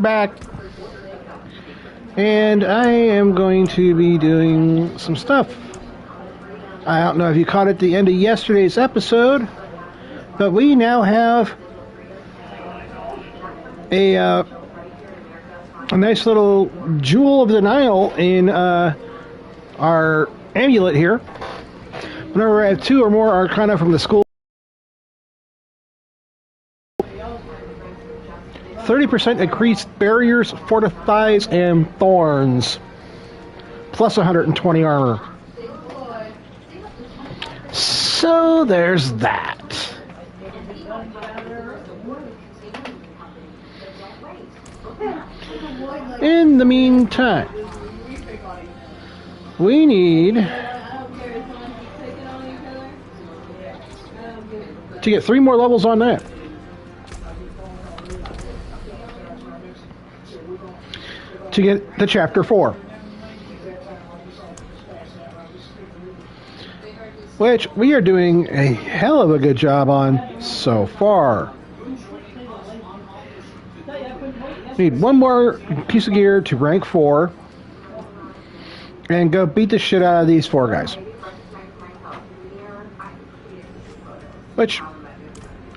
Back, and I am going to be doing some stuff. I don't know if you caught it at the end of yesterday's episode, but we now have a nice little jewel of the Nile in our amulet here. Whenever I have two or more arcana from the school, 30% increased barriers, fortifies, and thorns. Plus 120 armor. So there's that. In the meantime, we need to get 3 more levels on that. To get to chapter 4, which we are doing a hell of a good job on so far. Need one more piece of gear to rank 4 and go beat the shit out of these 4 guys, which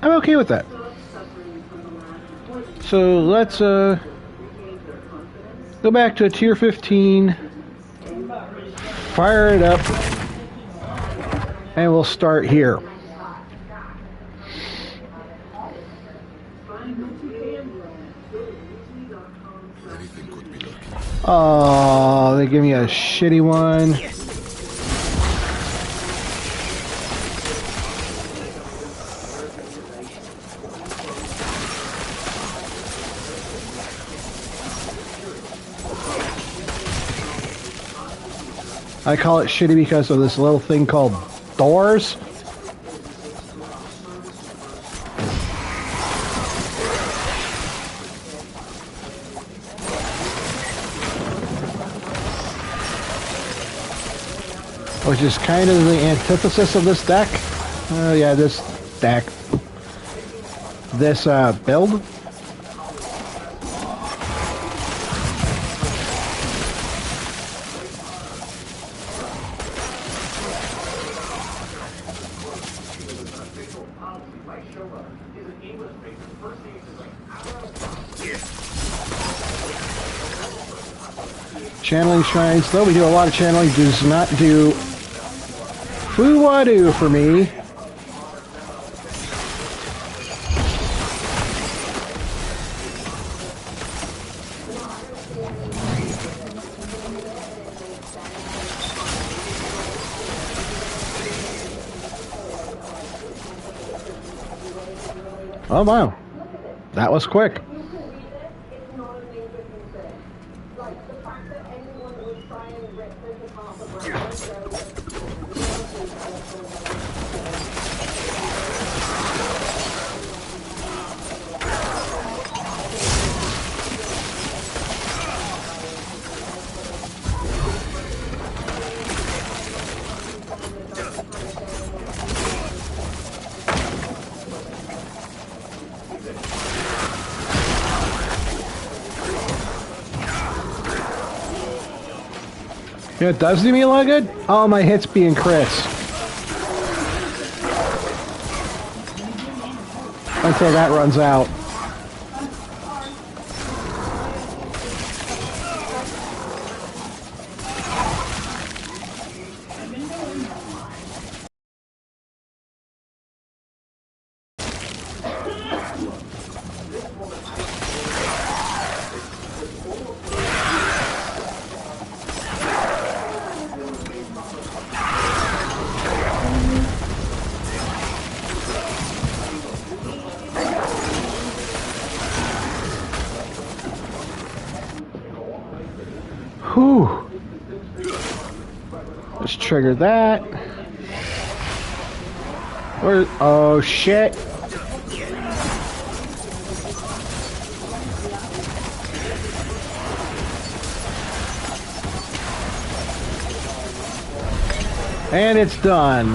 I'm okay with that. So let's go back to a tier 15, fire it up, and we'll start here. Oh, they give me a shitty one. I call it shitty because of this little thing called doors. Which is kind of the antithesis of this deck. Yeah, this deck. This build. Channeling shrines, though we do a lot of channeling, does not do foo-wah-doo for me. Oh wow, that was quick. You know what does do me a lot of good? All my hits being crits. Until that runs out. Whew. Let's trigger that. Where? Oh shit. And it's done.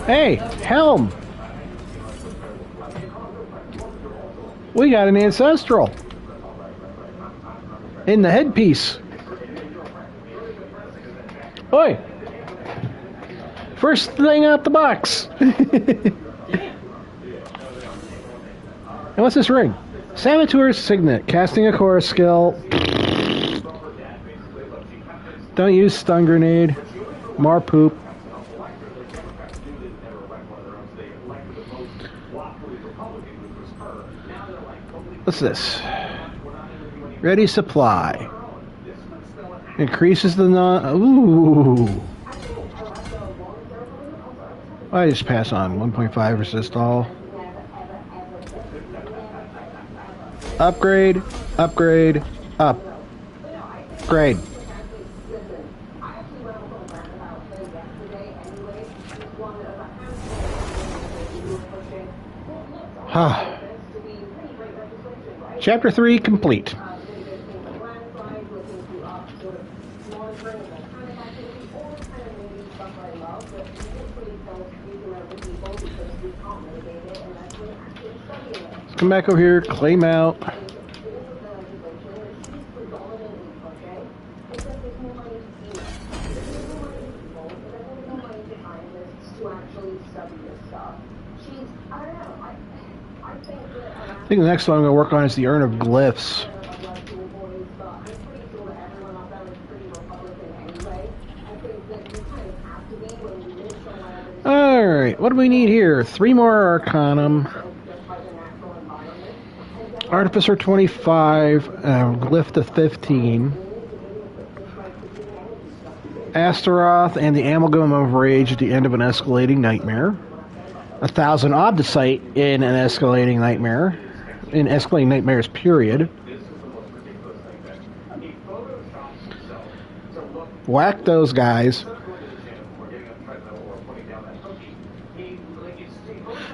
Hey, helm. We got an ancestral in the headpiece. Oi! First thing out the box. And what's this ring? Saboteur's Signet. Casting a chorus skill. Don't use stun grenade. More poop. What's this? Ready supply. Increases the Ooh. I just pass on. 1.5 resist all. Upgrade. Upgrade. Upgrade. Chapter 3 complete. Let's come back over here, claim out. I think the next one I'm going to work on is the Urn of Glyphs. Alright, what do we need here? 3 more Arcanum. Artificer 25, Glyph to 15. Astaroth and the Amalgam of Rage at the end of an escalating nightmare. 1,000 Obdicite in an escalating nightmare. In escalating nightmares, period. Whack those guys.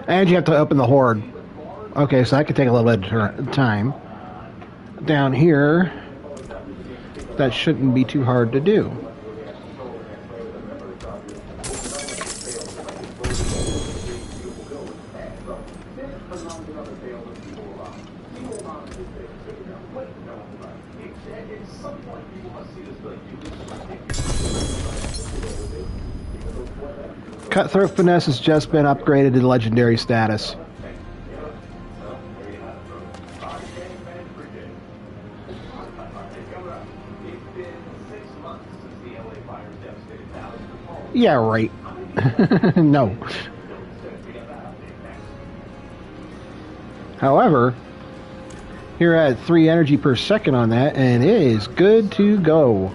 And you have to open the Horde. Okay, so that could take a little bit of time. Down here, that shouldn't be too hard to do. Cutthroat Finesse has just been upgraded to legendary status. Yeah, right. No. However, you're at 3 energy per second on that, and it is good to go.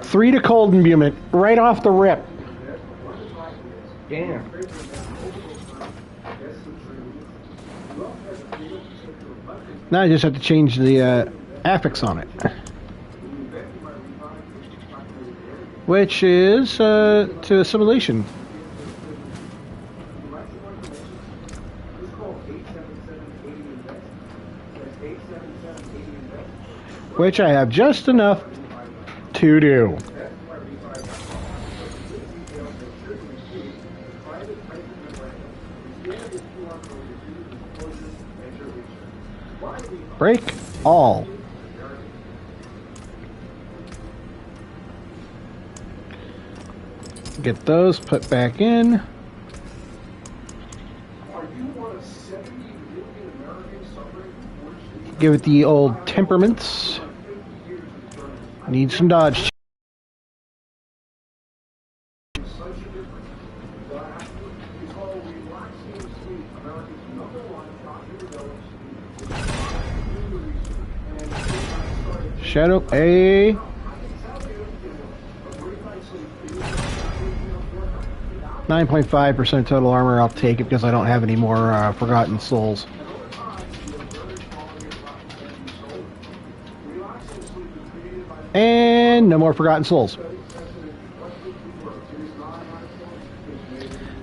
Three to cold imbuement, right off the rip. Damn. Now I just have to change the affix on it. Which is to assimilation. Which I have just enough to do. Break all. Get those put back in. Give it the old temperaments. Need some dodge. Shadow A. .5% total armor. I'll take it because I don't have any more Forgotten Souls. And no more Forgotten Souls.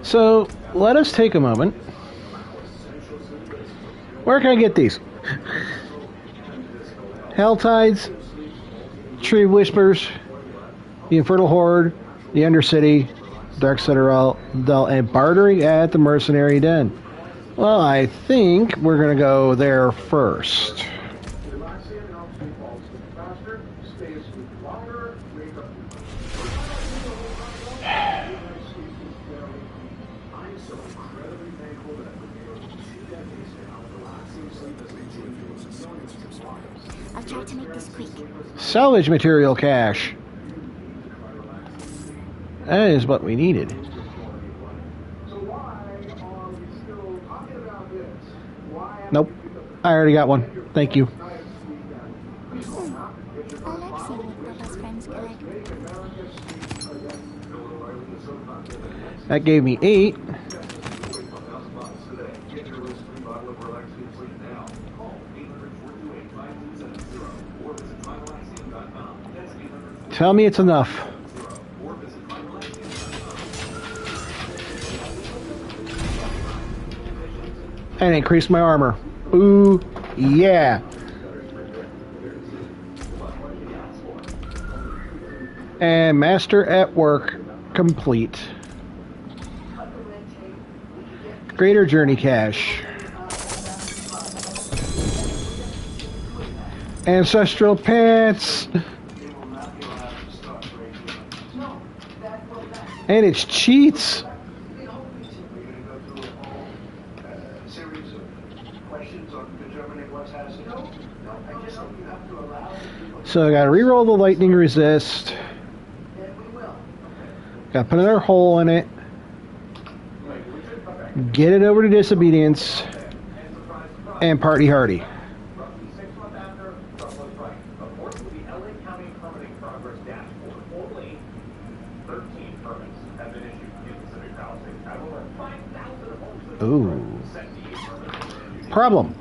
So let us take a moment. Where can I get these? Helltides, Tree Whispers, the Infernal Horde, the Undercity, Dark Citadel, and bartering at the Mercenary Den. Well, I think we're going to go there first. I'll try to make this quick. Salvage material cache. That is what we needed. Nope. I already got one. Thank you. I like seeing what Papa's friends collect. That gave me 8. Tell me it's enough. And increase my armor. Ooh, yeah. And master at work complete. Greater journey cache. Ancestral pants. And it's cheats. So I gotta reroll the lightning resist. Gotta put another hole in it. Get it over to disobedience. And party hardy. Ooh. Problem.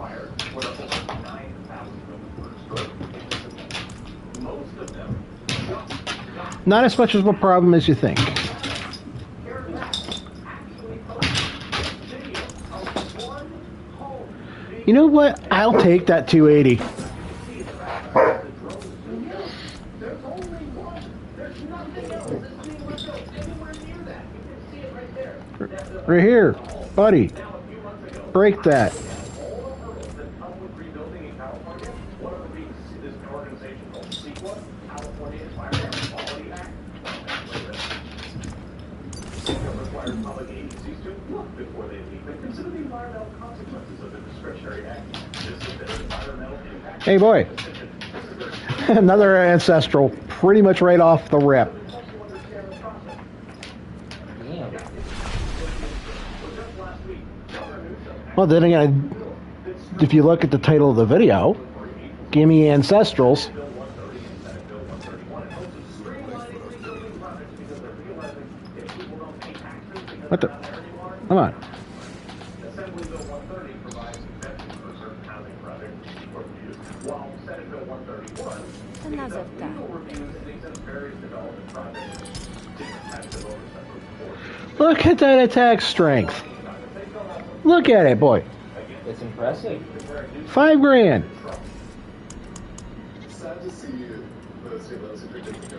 Not as much of a problem as you think. You know what? I'll take that 280. Right here, buddy. Break that. Hey boy. Another ancestral, pretty much right off the rip. Well, then again, if you look at the title of the video, Gimme Ancestrals. What the? Come on. Another time. Look at that attack strength. Look at it, boy. It's impressive. $5 grand.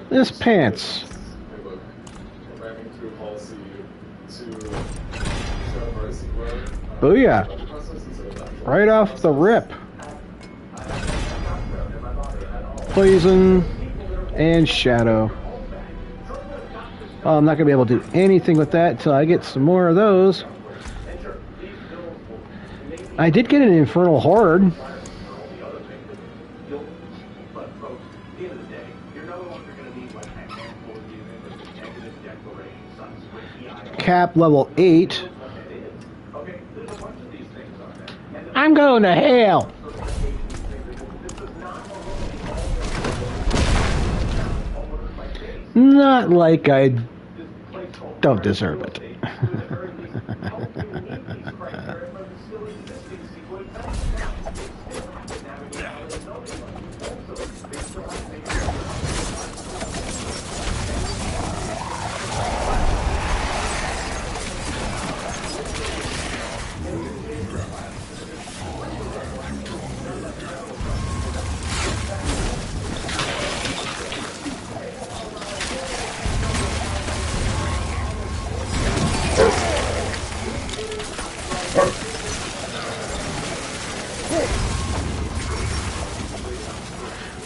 This pants. Booyah. Right off the rip. Poison and shadow. Well, I'm not going to be able to do anything with that until I get some more of those. I did get an Infernal Horde. Cap level 8. I'm going to hell. Not like I don't deserve it. Oh,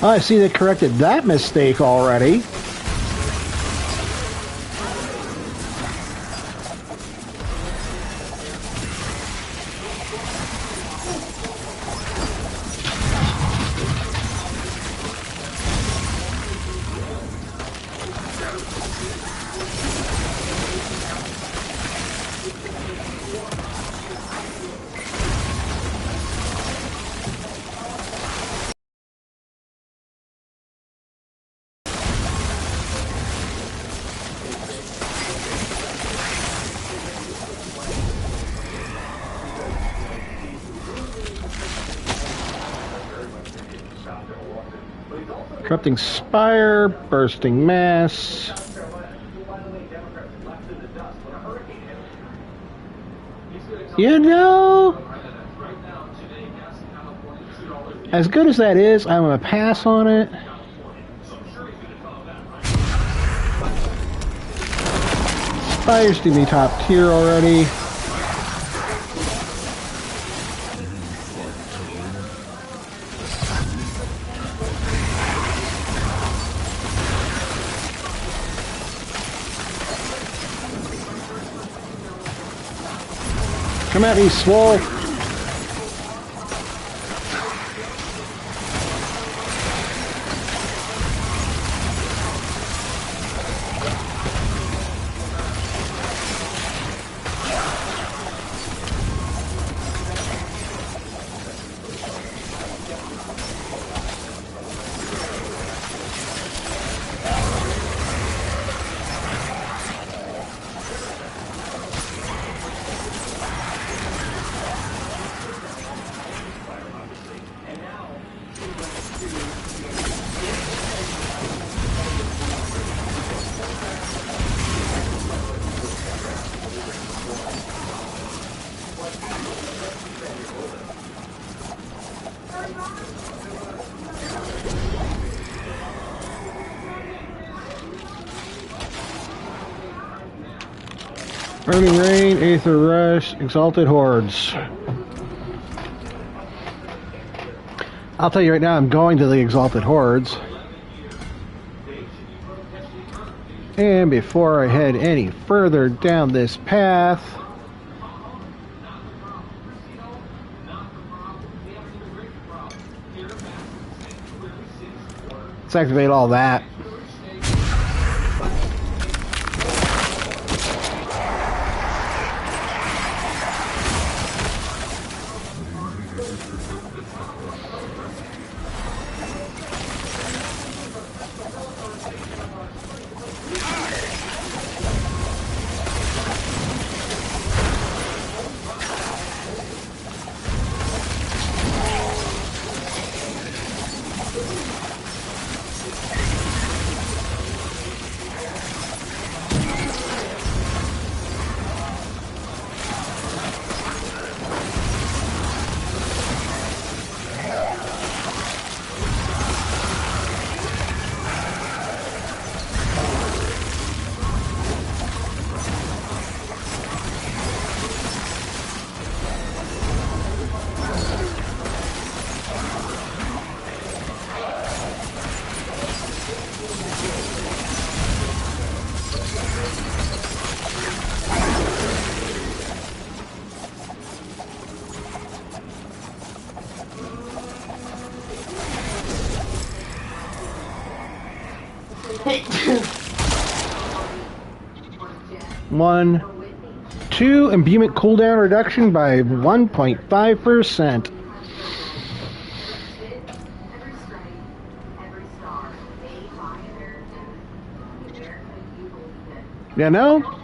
I see they corrected that mistake already. Corrupting Spire, Bursting Mass. You know, as good as that is, I'm going to pass on it. Spire's to be top tier already. Come at me, Swole. Burning Rain, Aether Rush, Exalted Hordes. I'll tell you right now, I'm going to the Exalted Hordes. And before I head any further down this path, let's activate all that. One, two, imbuement cooldown reduction by 1.5%. You know?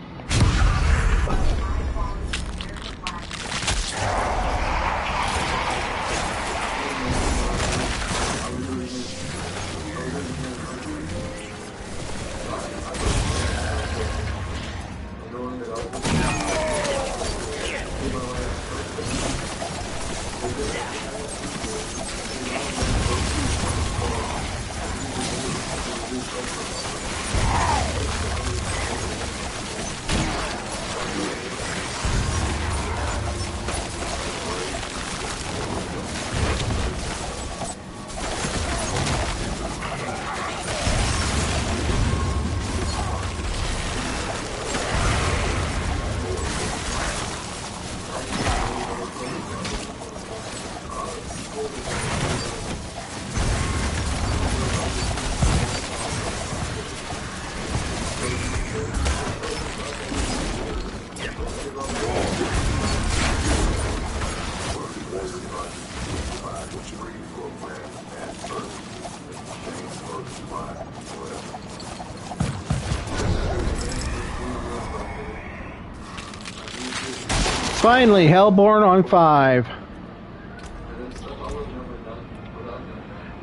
Finally, Hellborn on 5.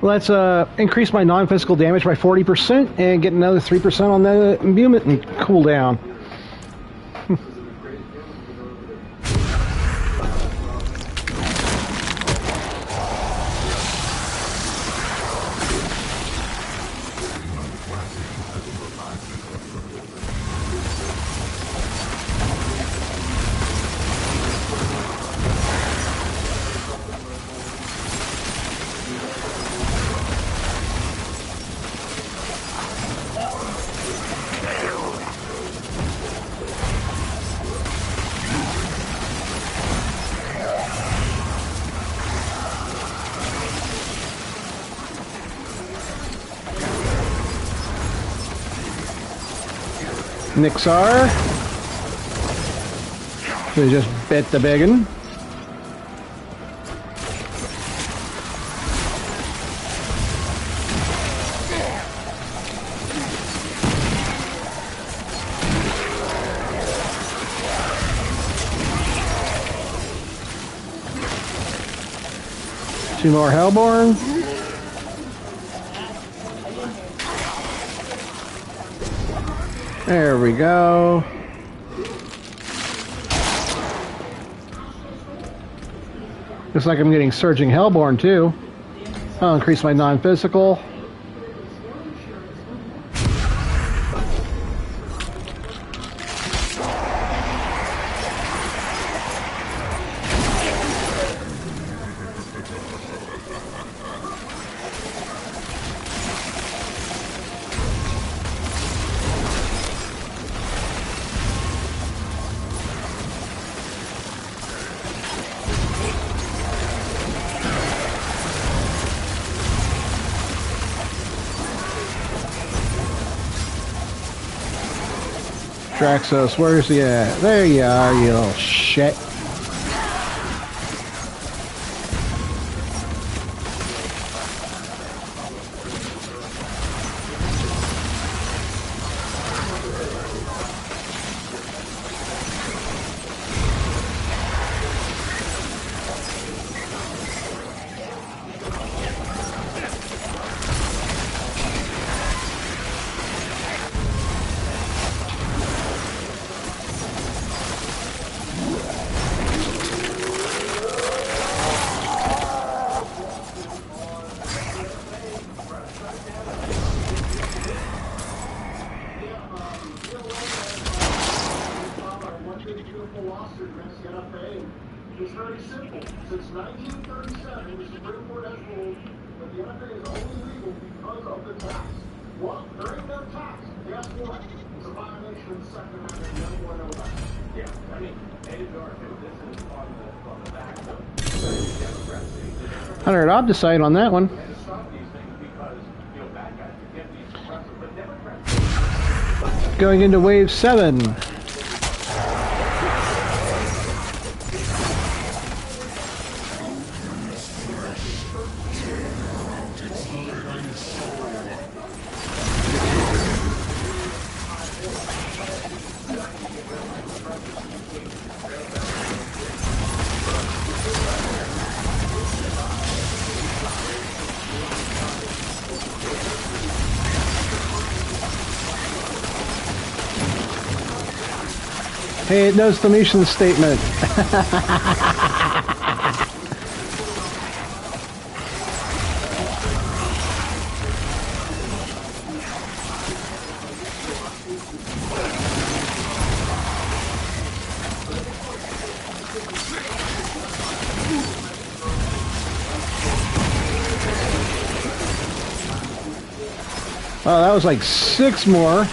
Let's increase my non-physical damage by 40% and get another 3% on the imbuement and cooldown. Nixar. We just bit the biggin. Two more Hellborn. There we go. Looks like I'm getting Surging Hellborn too. I'll increase my non-physical. Draxos, where's he at? There you are, you little shit. It's very simple. Since 1937, the Supreme Court has ruled that the NFA is only legal because of the tax. Well, there ain't no tax. Guess what? It's a violation of the Second Amendment, and no one knows that. Yeah, I mean, this is on the back of Democrats. 100 Obdicite on that one. And to stop these things because, bad guys can get these suppressive, but Democrats... Going into wave 7. Hey, it knows the mission statement. Oh, that was like 6 more.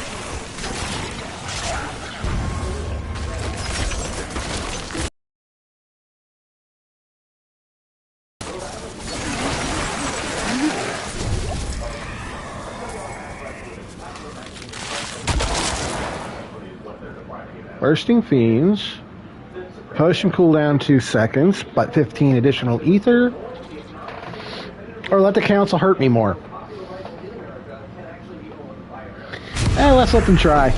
Bursting Fiends. Potion cooldown 2 seconds, but 15 additional ether. Or let the council hurt me more. Let's let them try.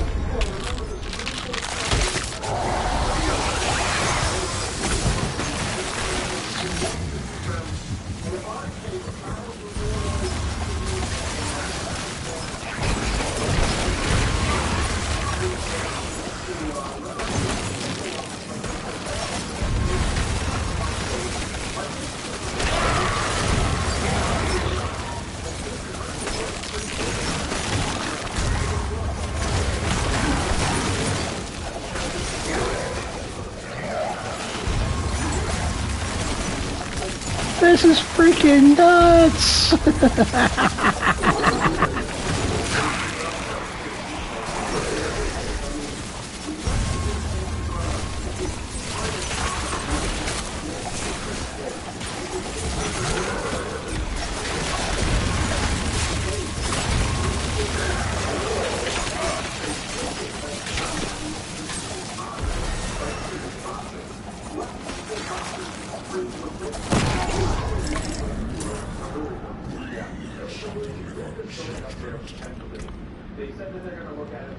This is freaking nuts!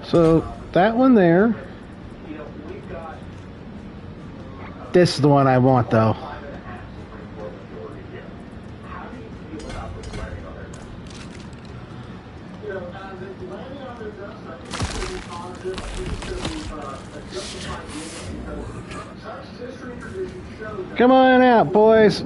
So, that one there. This is the one I want, though. Come on out, boys.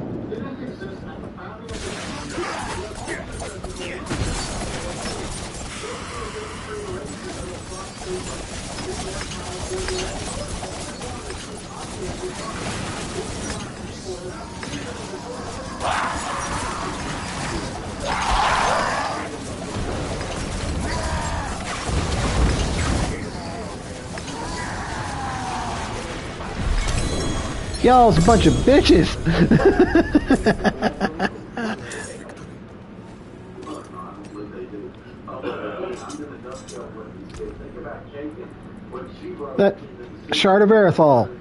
Y'all's a bunch of bitches. That shard of erythol.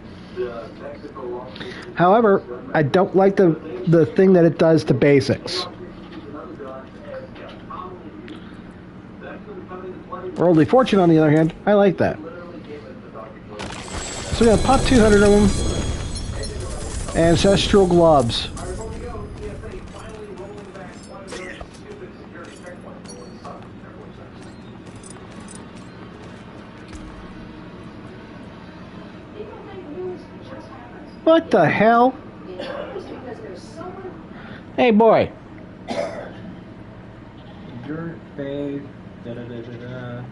However, I don't like the thing that it does to basics. Worldly Fortune, on the other hand, I like that. So we're gonna pop 200 of them. Ancestral gloves. What the hell? Hey, boy. Your faith. Da da da da da.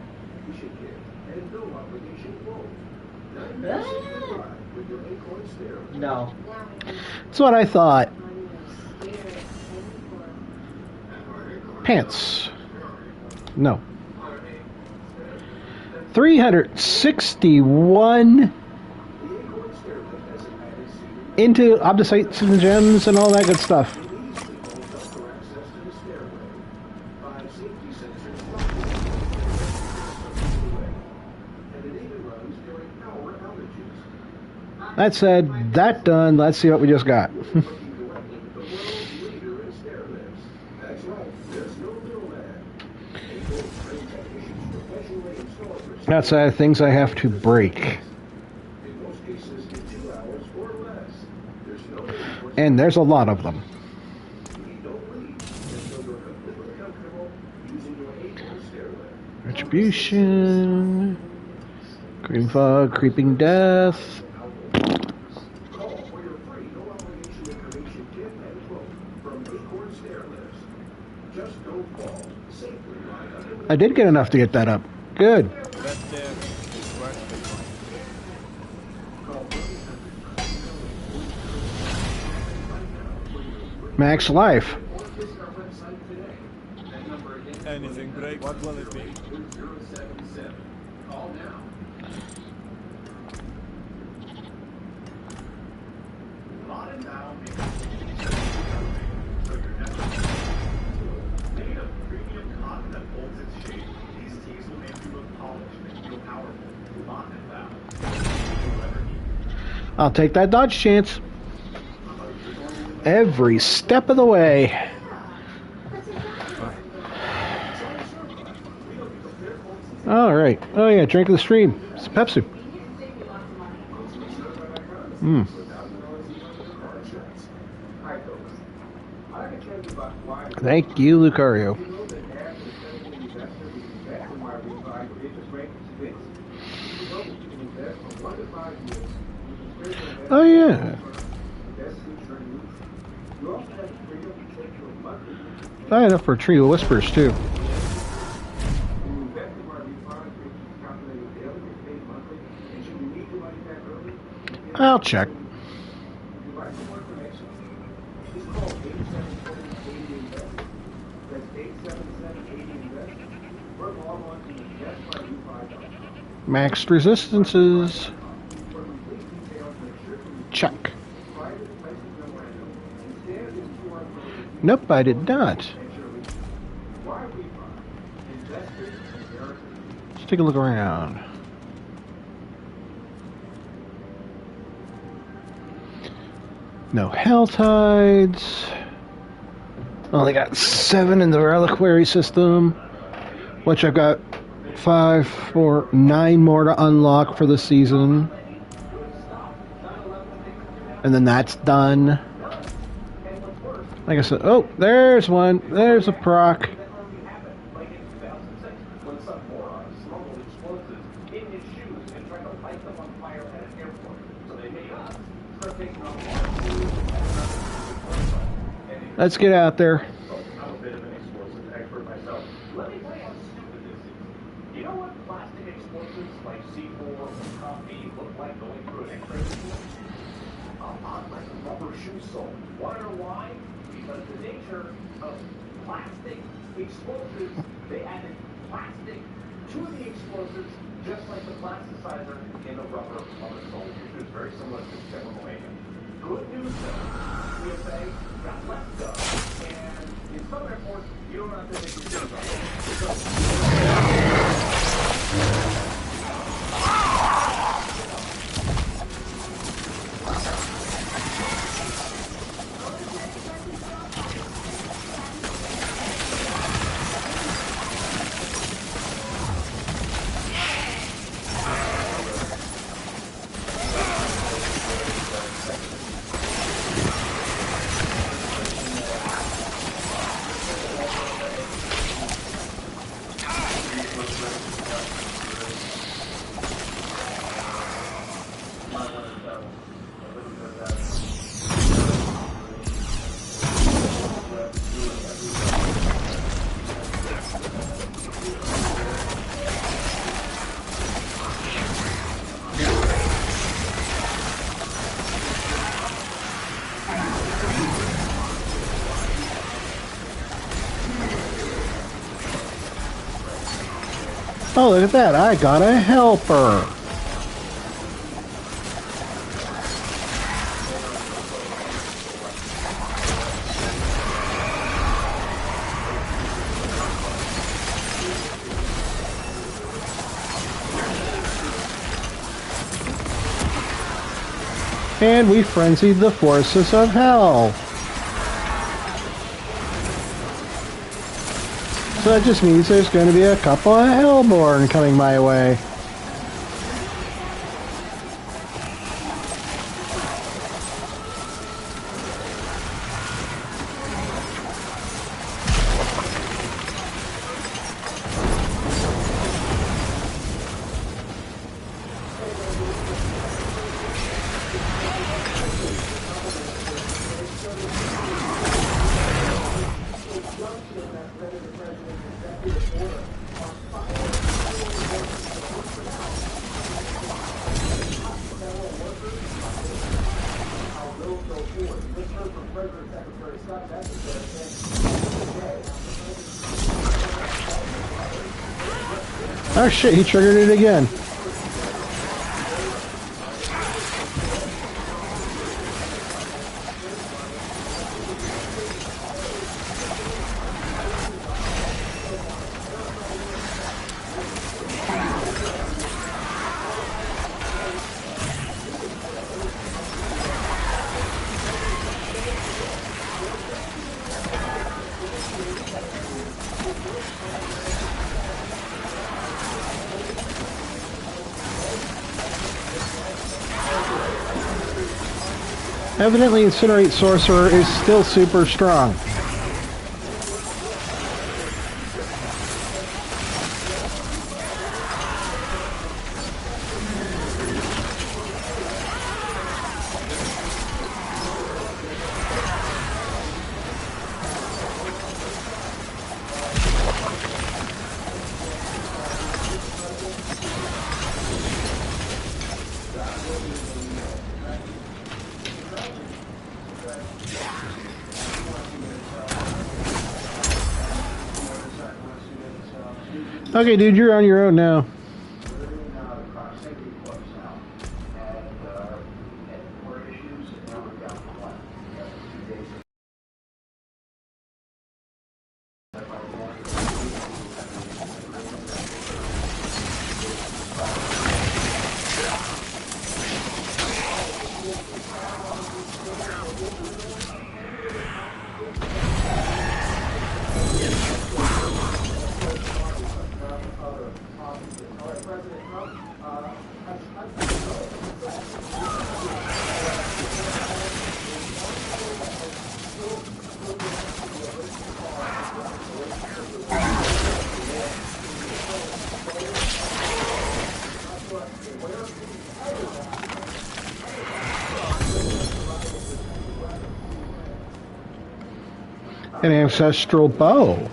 No. That's what I thought. Pants. No. 361 into obdicites and gems and all that good stuff. That said, that done, let's see what we just got. Outside things I have to break. And there's a lot of them. Retribution. Green fog, creeping death. I did get enough to get that up. Good. Max life. Anything break? What will it be? I'll take that dodge chance. Every step of the way. All right. Oh yeah, drink of the stream. It's Pepsi. Thank you, Lucario. Oh yeah. I had enough for a Tree of Whispers too. I'll check. Max resistances. Check. Nope, I did not. Let's take a look around. No hell tides. Only got 7 in the reliquary system, which I've got 5 or 9 more to unlock for the season. And then that's done. Like I said, oh, there's one. There's a proc. Let's get out there. I'm a bit of an explosives expert myself. Let me tell you how stupid this is. You know what plastic explosives like C4 or coffee look like going through an X-ray machine? Like a rubber shoe sole. Want to know why? Because the nature of plastic explosives, they added plastic to the explosives, just like the plasticizer in the rubber of a sole, which is very similar to chemical agent. Good news though, USA got left of, and in some airports, you don't have to make your Oh, look at that. I got a helper. And we frenzied the forces of hell. So that just means there's going to be a couple of Hellborn coming my way. Oh shit, he triggered it again. Evidently, Incinerate Sorcerer is still super strong. Okay, dude, you're on your own now. An ancestral bow.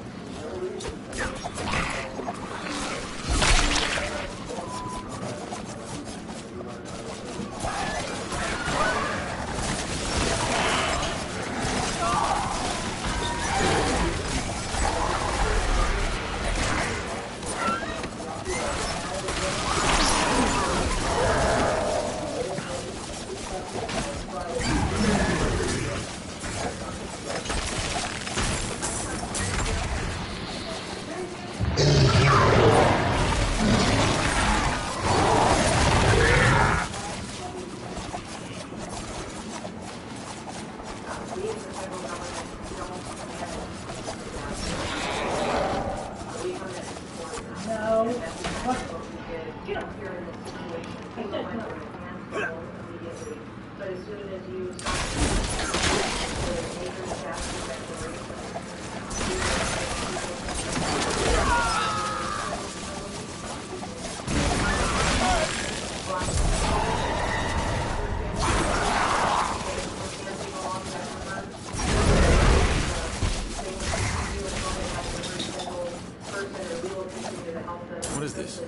What is this?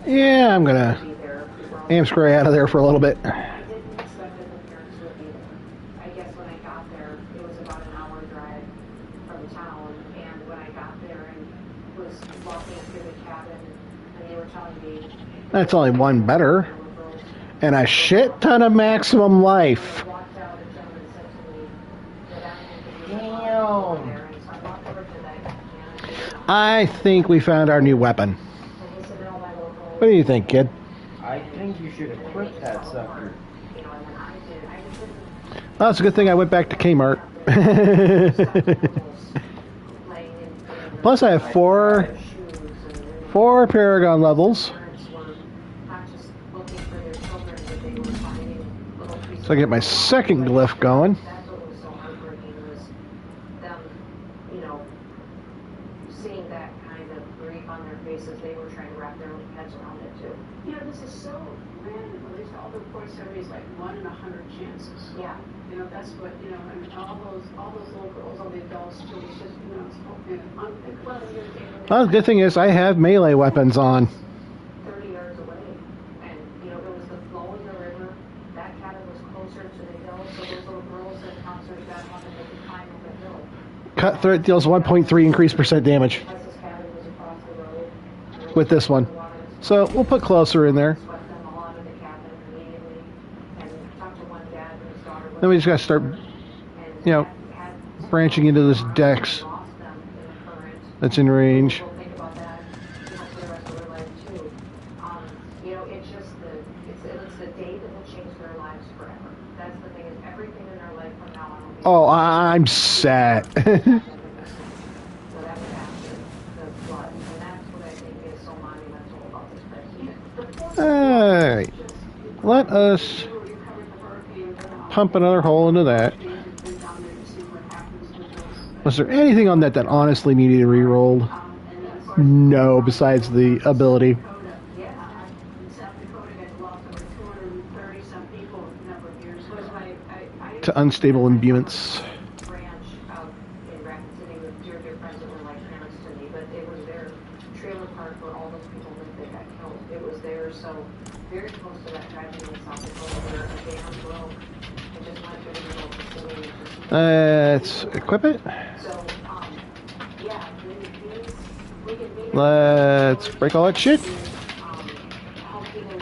Yeah, I'm gonna scray out of there for a little bit. I didn't expect that the parents would be there. I guess when I got there, it was about an hour drive from town, and when I got there and was walking through the cabin, and they were telling me That's only one better. And a shit ton of maximum life. I walked out, and gentleman said to me that I Damn. there, and so I walked over to that cabin, I think we found our new weapon. and he said, "No, my local." What do you think, kid? I think you should equip that sucker. You know, and then I did. I just didn't. Well, it's a good thing I went back to Kmart. Plus, I have four Paragon levels. So I get my second glyph going. That's what was so heartbreaking was them, you know, seeing that kind of grief on their faces. They were trying to wrap their own heads around it too. You know, this is so random. At least all the reports everybody's like 1 in 100 chances. Yeah. You know, that's what, you know, and all those little girls, all the adults, too, it's just, you know, well, Well, the good thing is I have melee weapons on. 30 yards away, and you know, it was the flow in the river. That cabin was closer to the hill, so those little girls and officers got up and they could climb up the hill. Cut threat deals 1.3 increased percent damage Because this cabin was across the road. with this one. So we'll put closer in there. Swept them all out of the cabin immediately, and talked to one dad and his daughter. Then we just got to start, you know, branching into this dex Lost them in the current. that's in range. People think about that, you know, for the rest of their life too. You know, it's just it's the day that will change their lives forever. That's the thing, is everything in their life from now on will be. Oh, I'm set. So that was after the flood, and that's what I think is so monumental about this crisis. Alright. Let us pump another hole into that. Was there anything on that that honestly needed to re-rolled? No, besides the ability to unstable imbuements. Ranch out in Rapid City with dear friends that were like parents to me, but it was their trailer park where all those people lived that got killed. It was there, so very close to that tragedy in South Dakota where a dam broke and just went through the middle of the city. Let's equip it. So, yeah, we can meet. Let's break all that shit.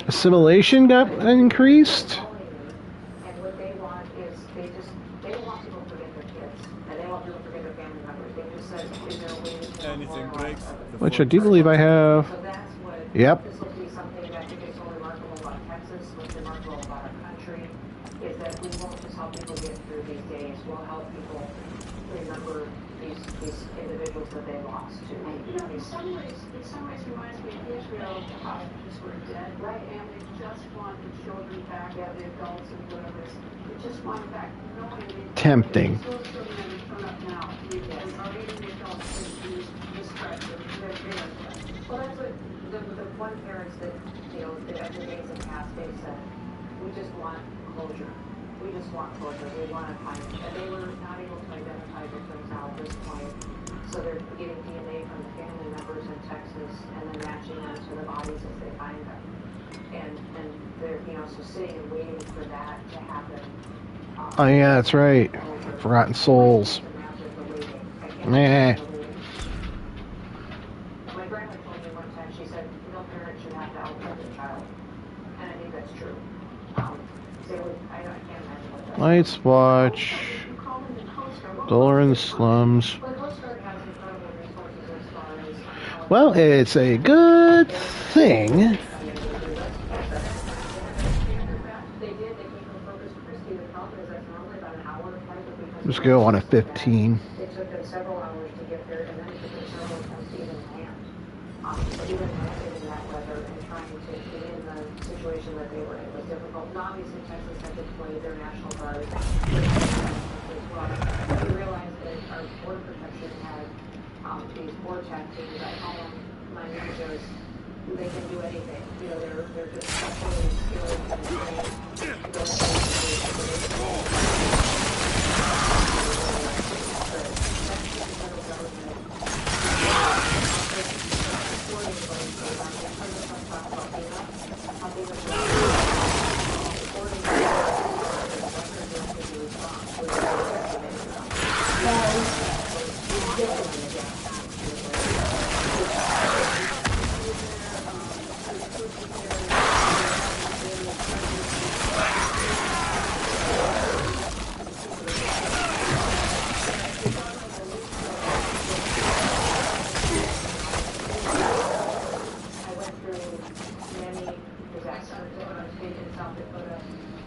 Assimilation got increased. And what they want is they don't want people to forget their kids, and they want people to forget their family members. They just said, is there a way to Anything breaks. Which I do believe I have. So that's what. Yep. This will be something that I think is so remarkable about Texas, what's remarkable about our country, is that we won't just help people get through these days. We'll help people remember these individuals that they lost to. You know, in some ways reminds me of Israel, the hostages were dead, right? And they just want the children back, the adults and whatever. They just want it back, knowing Tempting. those children that are thrown up now, or even the adults in this threat, they're very threat. Well, that's what the one parents that, you know, the days have passed, they said, we just want closure. We just want closure. We want to find it. And they were not able to identify victims now at this point. So they're getting DNA from the family members in Texas and then matching them to the bodies as they find them. And they're, you know, so sitting and waiting for that to happen. Oh yeah, that's right. Forgotten Souls. Nah. My grandma told me one time, she said, no parent should have to outlive their child. And I think that's true. They would, I can't imagine what that is. Lights watch. Dollar in the slums. Well, the Coast Guard has incredible resources as far as Well, it's a good thing. they did. They came from Corpus Christi. The problem is that's normally about an hour flight, but because Just go on a 15. it took them several hours to get there, and then it took them several times to even land. Even landing in that weather and trying to get in the situation that they were in was difficult. And obviously, Texas had deployed their National Guard as well. We realized that our border protection had these border tattoos. I call them my ninjas. They can do anything. You know, they're just specially skilled and trained to go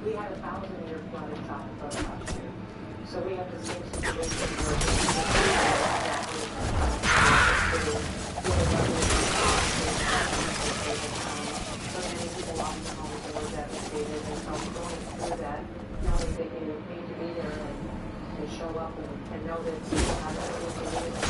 We had a 1,000-year flood in South Dakota last year. So we have the same situation where so many people lost their homes and were devastated. And so going through that, knowing that you need to be there and show up and know that people have everything they need.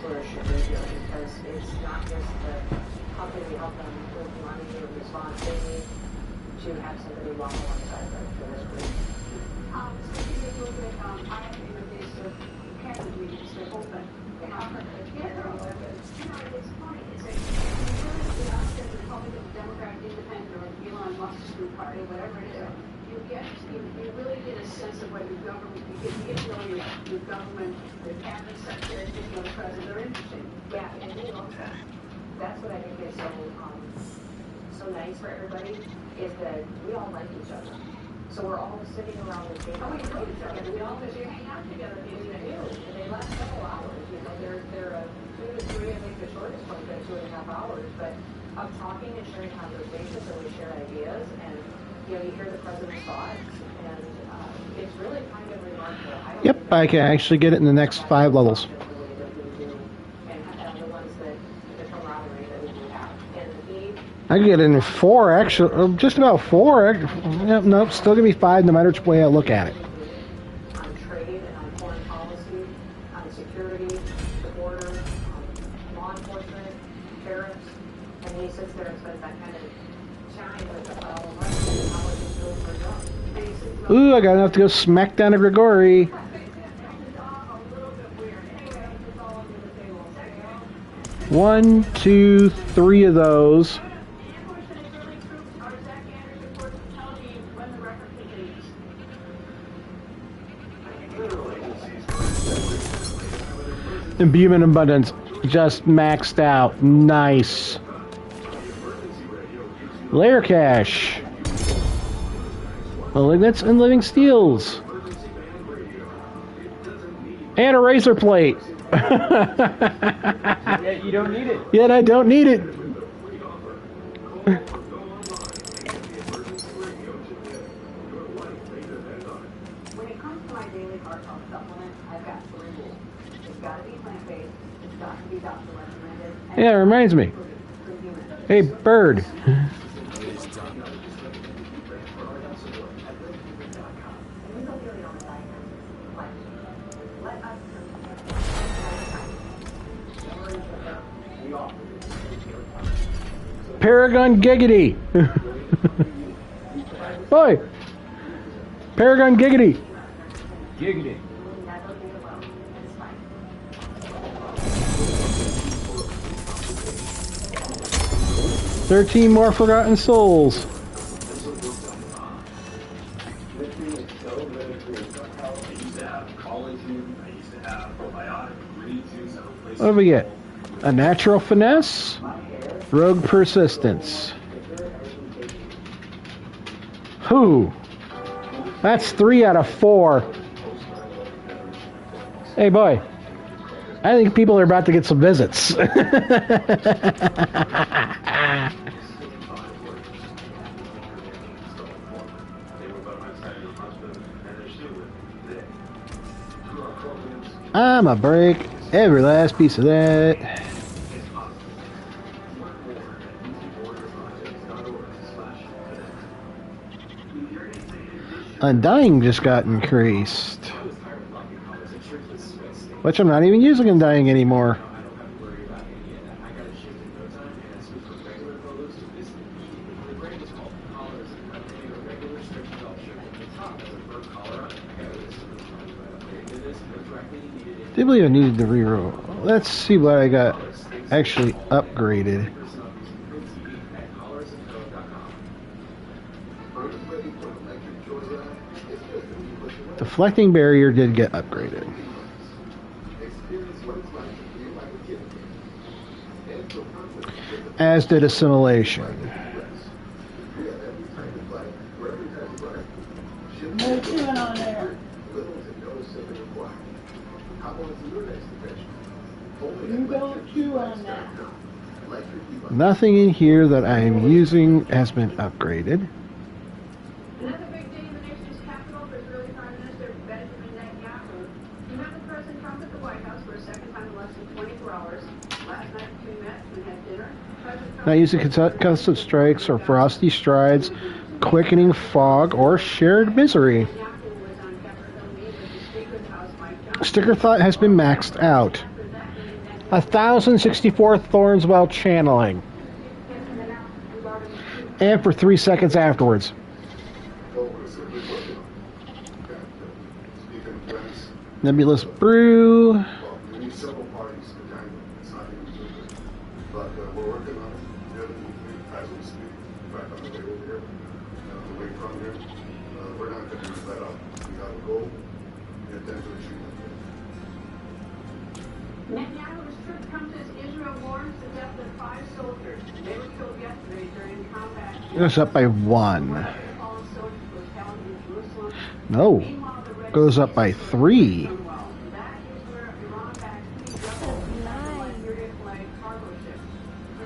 what it should be doing, because it's not just the, how can we help them with money or response, they need to have somebody walk alongside them for this group. Speaking a little bit, I have been with this cabinet meetings, they're open. Yeah, they're open, but, you know, it's funny, it's like, you know, the Republican, Democrat, Independent, or Elon Musk's group party, whatever it is, you really get a sense of what your government, you get to know your government, the cabinet secretary, you know, the president, they're interesting. Yeah, and you know, that's what I think is so nice for everybody, is that we all like each other. So we're all sitting around the table. Oh, we know each other, we all, because you hang out together, We you do, and they last several hours, you know, they're 2 to 3, I think the shortest one's been 2.5 hours, but of talking and sharing conversations, and we share ideas, and, you know, you hear the president's thoughts, and it's really kind of remarkable. Yep, I can actually get it in the next 5 levels. And the ones that, the camaraderie that we do have. And I can get it in 4, actually, just about 4. Yep, nope, still gonna be 5 no matter which way I look at it. on trade and on foreign policy, on security, the border, law enforcement, tariffs, and he sits there and spends that kind of time with the file of money and how it's built for drugs. And he sits around. Ooh, I got enough to go smack down to Grigori. One, 2, 3 of those. Imbuement abundance just maxed out. Nice. Layer cache. Malignants and living steels. And a razor plate. Yeah, you don't need it. Yet I don't need it. When it comes to my daily heart health supplement, I've got 3 rules. It's got to be plant-based, it's got to be doctor recommended, and Yeah, it reminds me. good human. Hey, bird. Paragon Giggity. Boy. Paragon Giggity. Giggity. 13 more Forgotten Souls. What do we get? A Natural Finesse, Rogue Persistence. Whew. That's 3 out of 4. Hey, boy. I think people are about to get some visits. I'ma break every last piece of that. Undying just got increased. Which I'm not even using Undying anymore. I believe I needed to reroll. Let's see what I got actually upgraded. Deflecting barrier did get upgraded. As did assimilation. What you doing on there? You don't chew on that. Nothing in here that I'm using has been upgraded. Another big day in the nation's capital for Israeli Prime Minister Benjamin Netanyahu. He met the President Trump at the White House for a second time in less than 24 hours. Last night, the two met and had dinner. Not using concussive strikes or frosty strides, quickening fog, or shared misery. Sticker thought has been maxed out. 1,064 thorns while channeling. And for 3 seconds afterwards. Nebulous Brew. Well, we need several parties to kind of, it's not even too good. But we're working on it. The other thing, as we speak, back on the table here, the way from here, we're not going to let up. We got a goal, and then to achieve it. Netanyahu's troops come to Israel warns the death of 5 soldiers. They were killed yesterday during combat. Goes up by 1. Fallen soldiers were held in Jerusalem. No. Meanwhile, the Red Goes up by 3. That is where Iran backed 3 Syrian flag cargo ships.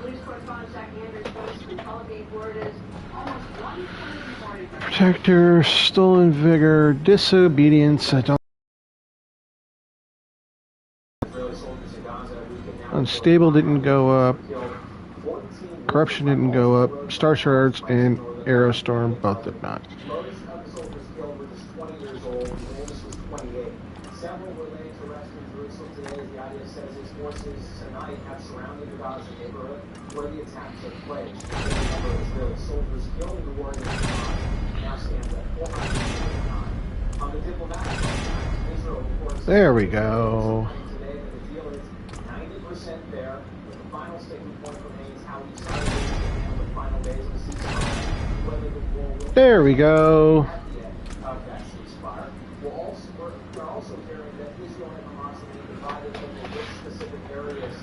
Police correspondent Zach Anders posts from Tel Aviv word is almost 140. Protector, stolen vigor, disobedience. I don't. Unstable didn't go up. Corruption didn't go up. Star Shards and Aerostorm both did not. Most of the soldiers killed were just 20 years old. Landis was 28. Several were laid to rest in Jerusalem today, as the IDF says its forces tonight have surrounded the Gaza neighborhood where the attack took place. The number of Israeli soldiers killed in the war against Hamas now stands at 429. On the diplomatic front, Israel reports There we go. today that the deal is 90% there, with the final sticking point remains how each side is going to handle the final days of the ceasefire, whether the war will There we go. at the end of that ceasefire. We're also hearing that Israel and Hamas have been divided over which specific areas.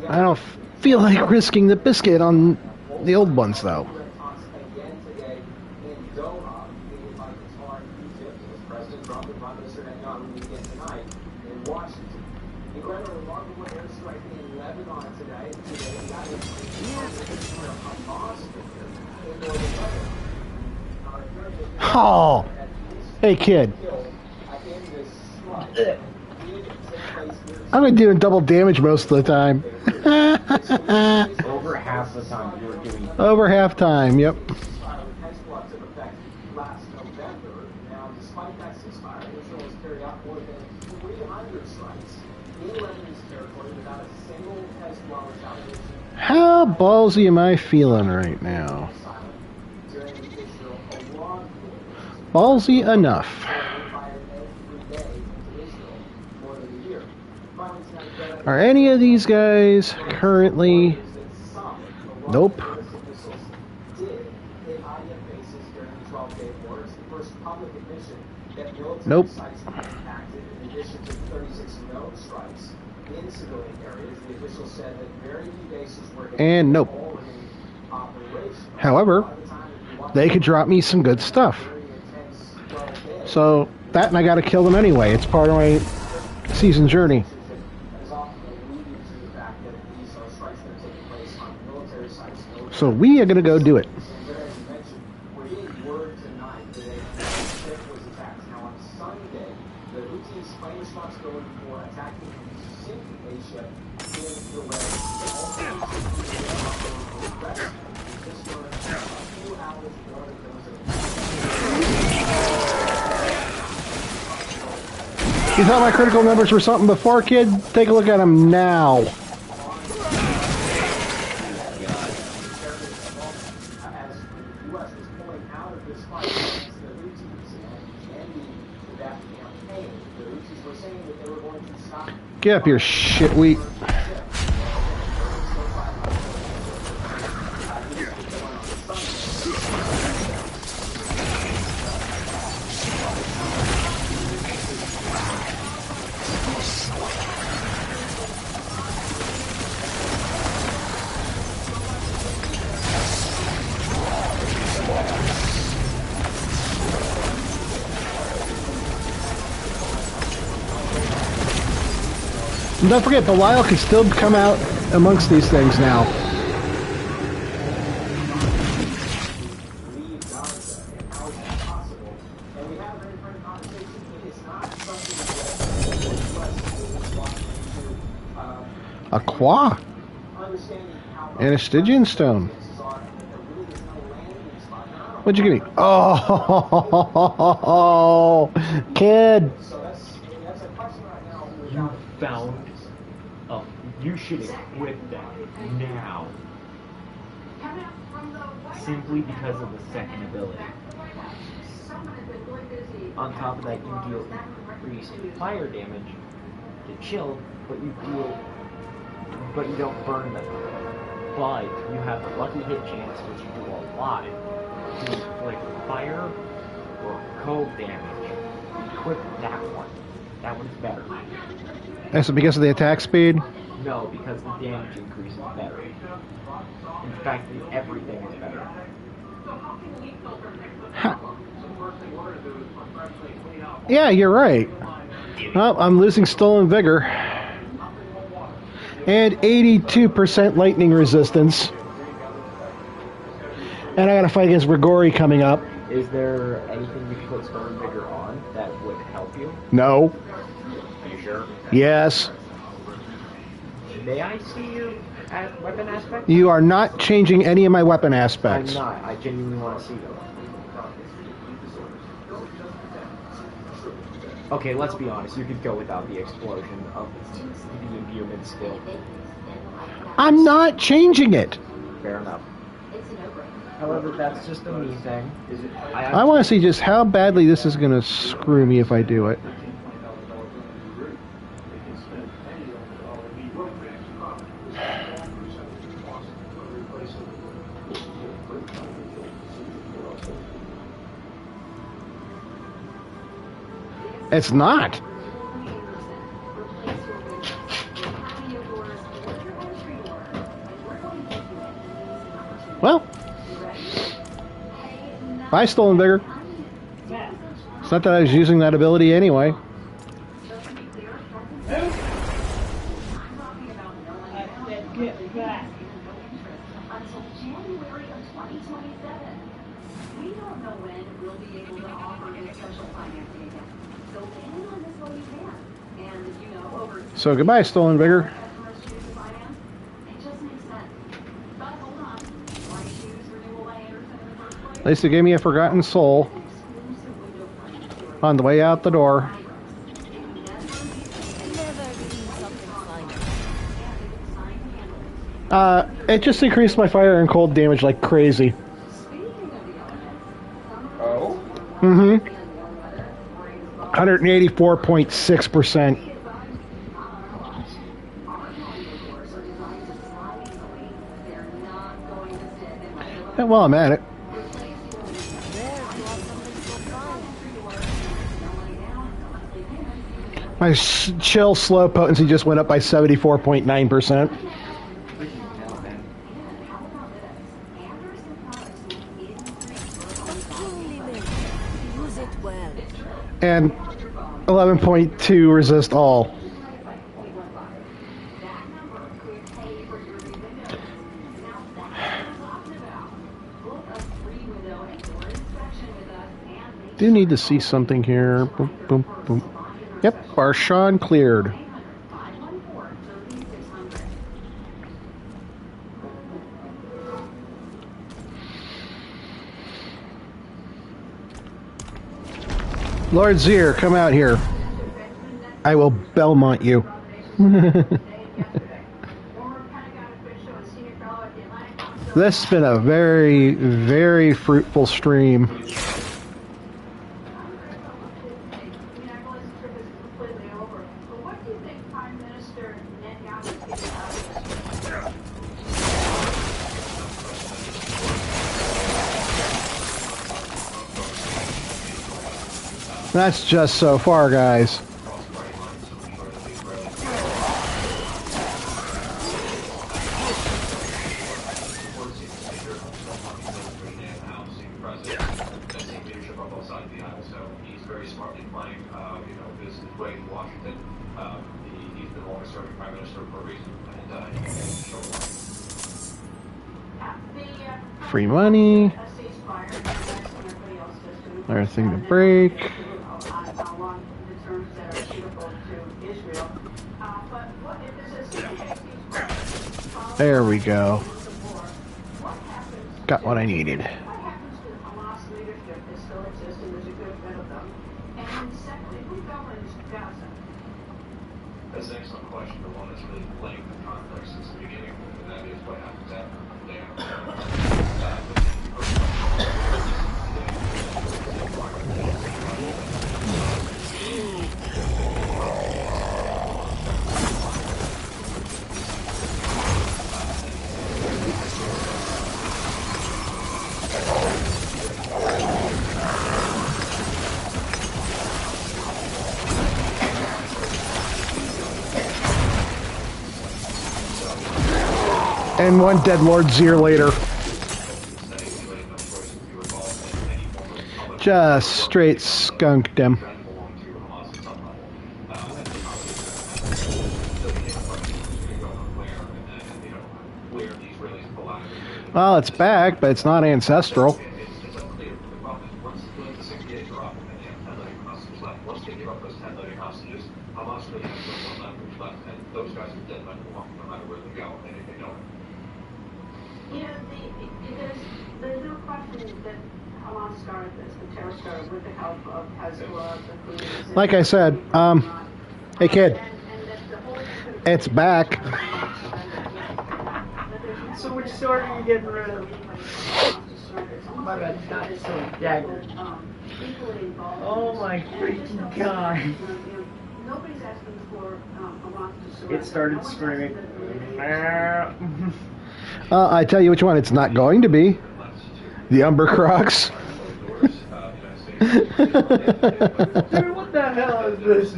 I don't feel like risking the biscuit on the old ones, though. Talks again today in Doha, meeting by Qatar and Egypt, with President Trump and Prime Minister Netanyahu meeting again tonight in Washington. He granted a remarkable airstrike in Lebanon today. Today, that is Hamas figure in northern Lebanon. Oh, hey kid. I'm gonna do double damage most of the time. Over half the time you were doing. Over halftime, yep. Hezbollah took effect last November. Now, despite that ceasefire, Israel has carried out more than 300 strikes in Lebanese territory without a single Hezbollah retaliation. How ballsy am I feeling right now? During Israel, a long Ballsy enough. fired every day into Israel more than a year. Violence now Are any of these guys currently? Nope. Nope. And nope. However, they could drop me some good stuff. So that, and I gotta kill them anyway. It's part of my season journey. So we are gonna go do it. You thought my critical numbers were something before, kid? Take a look at them now. Get up here, shitweed. And don't forget, Belial can still come out amongst these things now. A Qua and a Stygian stone. What'd you give me? Oh, kid. You found You should equip them now. Simply because of the second ability. On top of that, you deal increased fire damage to chill, but you don't burn them. But you have a lucky hit chance, which you do a lot, to inflict fire or cold damage. Equip that one. That one's better. That's because of the attack speed? No, because the damage increase is better. In fact, everything is better. Huh. Yeah, you're right. Well, I'm losing stolen vigor. And 82% lightning resistance. And I gotta fight against Rigori coming up. Is there anything you can put stolen vigor on that would help you? No. Are you sure? Yes. May I see your weapon aspect? You are not changing any of my weapon aspects. I'm not. I genuinely want to see them. Okay, let's be honest. You could go without the explosion of the imbuement skill. I'm not changing it. Fair enough. However, that's just a me thing. I want to see just how badly this is going to screw me if I do it. It's not. Well, I stolen vigor. It's not that I was using that ability anyway. Get back. Until January of 2027. We don't know when we'll be able to offer any special financing again. So plan on this while you can. And, you know, over... So goodbye, stolen vigor. It just makes sense. But hold on. Why choose renewal by Anderson in the first place? At least it gave me a forgotten soul on the way out the door. It just increased my fire and cold damage like crazy. Oh? Mm-hmm. 184.6%. Well, I'm at it. My chill slow potency just went up by 74.9%. And 11.2 resist all. Do need to see something here. Boom, boom, boom. Yep, Barshan cleared. Lord Zier, come out here. I will Belmont you. This has been a very, very fruitful stream. That's just so far, guys. Free money. Another thing to break. There we go. Got what I needed. That's an excellent question. The one that's really playing the context. And one dead Lord Zir later. Just straight skunked him. Well, it's back, but it's not ancestral. You know, there's no question that Hamas started this, the terror started with the help of Hezbollah, the Houthis. Like I said, hey kid, And that the whole thing could have it's back. So which sword are you getting rid of? My bad, not so dagger. equally involved. Oh my freaking god. Nobody's asking for Hamas to surrender. It started screaming. I tell you which one it's not going to be. The Umber Crocs. Dude, what the hell is this?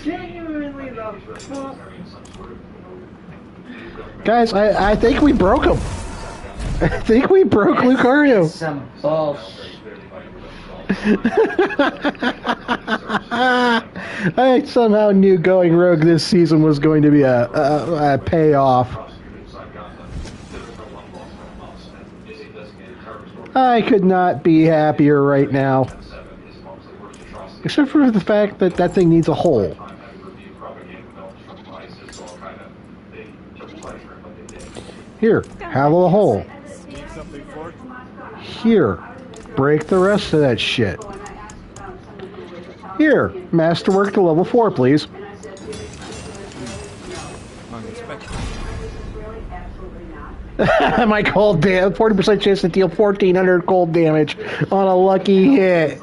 Genuinely the fuck? Guys, I think we broke him. I think we broke Lucario. Some bullshit. I somehow knew going rogue this season was going to be a payoff. I could not be happier right now. Except for the fact that that thing needs a hole. Here, have a hole. Something for it? Here, break the rest of that shit. Here, masterwork to level 4, please. Unexpected. My cold damage, 40% chance to deal 1400 cold damage on a lucky hit.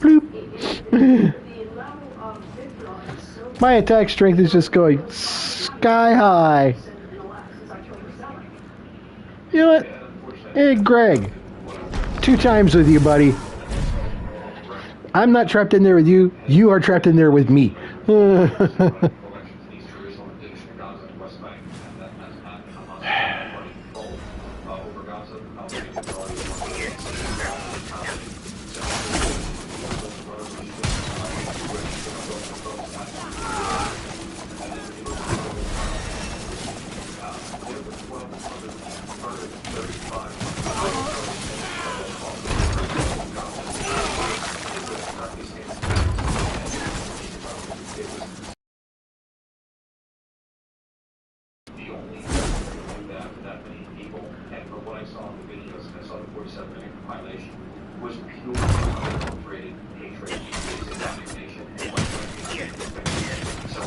Bloop. My attack strength is just going sky high. You know what? Hey, Greg. 2 times with you, buddy. I'm not trapped in there with you. You are trapped in there with me.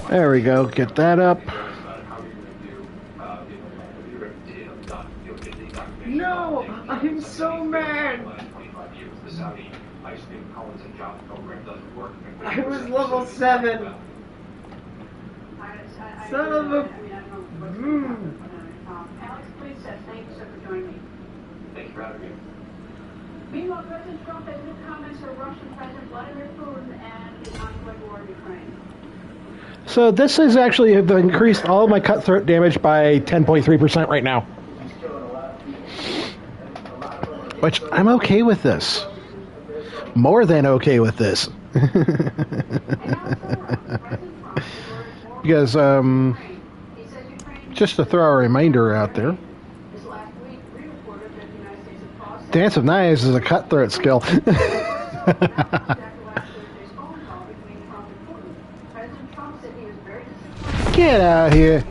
There we go. Get that up. No! I'm so mad! I was level 7! Son of a... Alex, please says, thank you, sir, for joining me. Thank you for having me. Meanwhile, President Trump has new comments on Russian President Vladimir Putin and the ongoing war in Ukraine. So this has actually increased all of my cutthroat damage by 10.3% right now. Which, I'm okay with this. More than okay with this. Because, just to throw a reminder out there, Dance of Knives is a cutthroat skill. Get out here.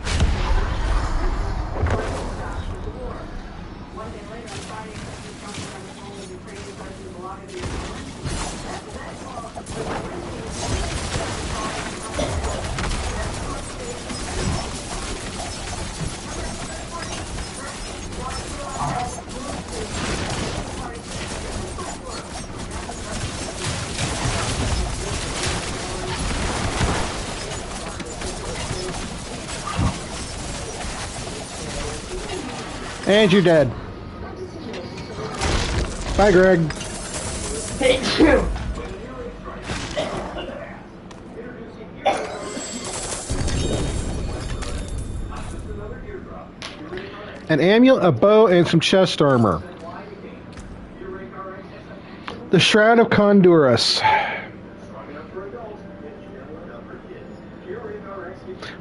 And you're dead. Bye, Greg. Thank you! An amulet, a bow, and some chest armor. The Shroud of Condurus.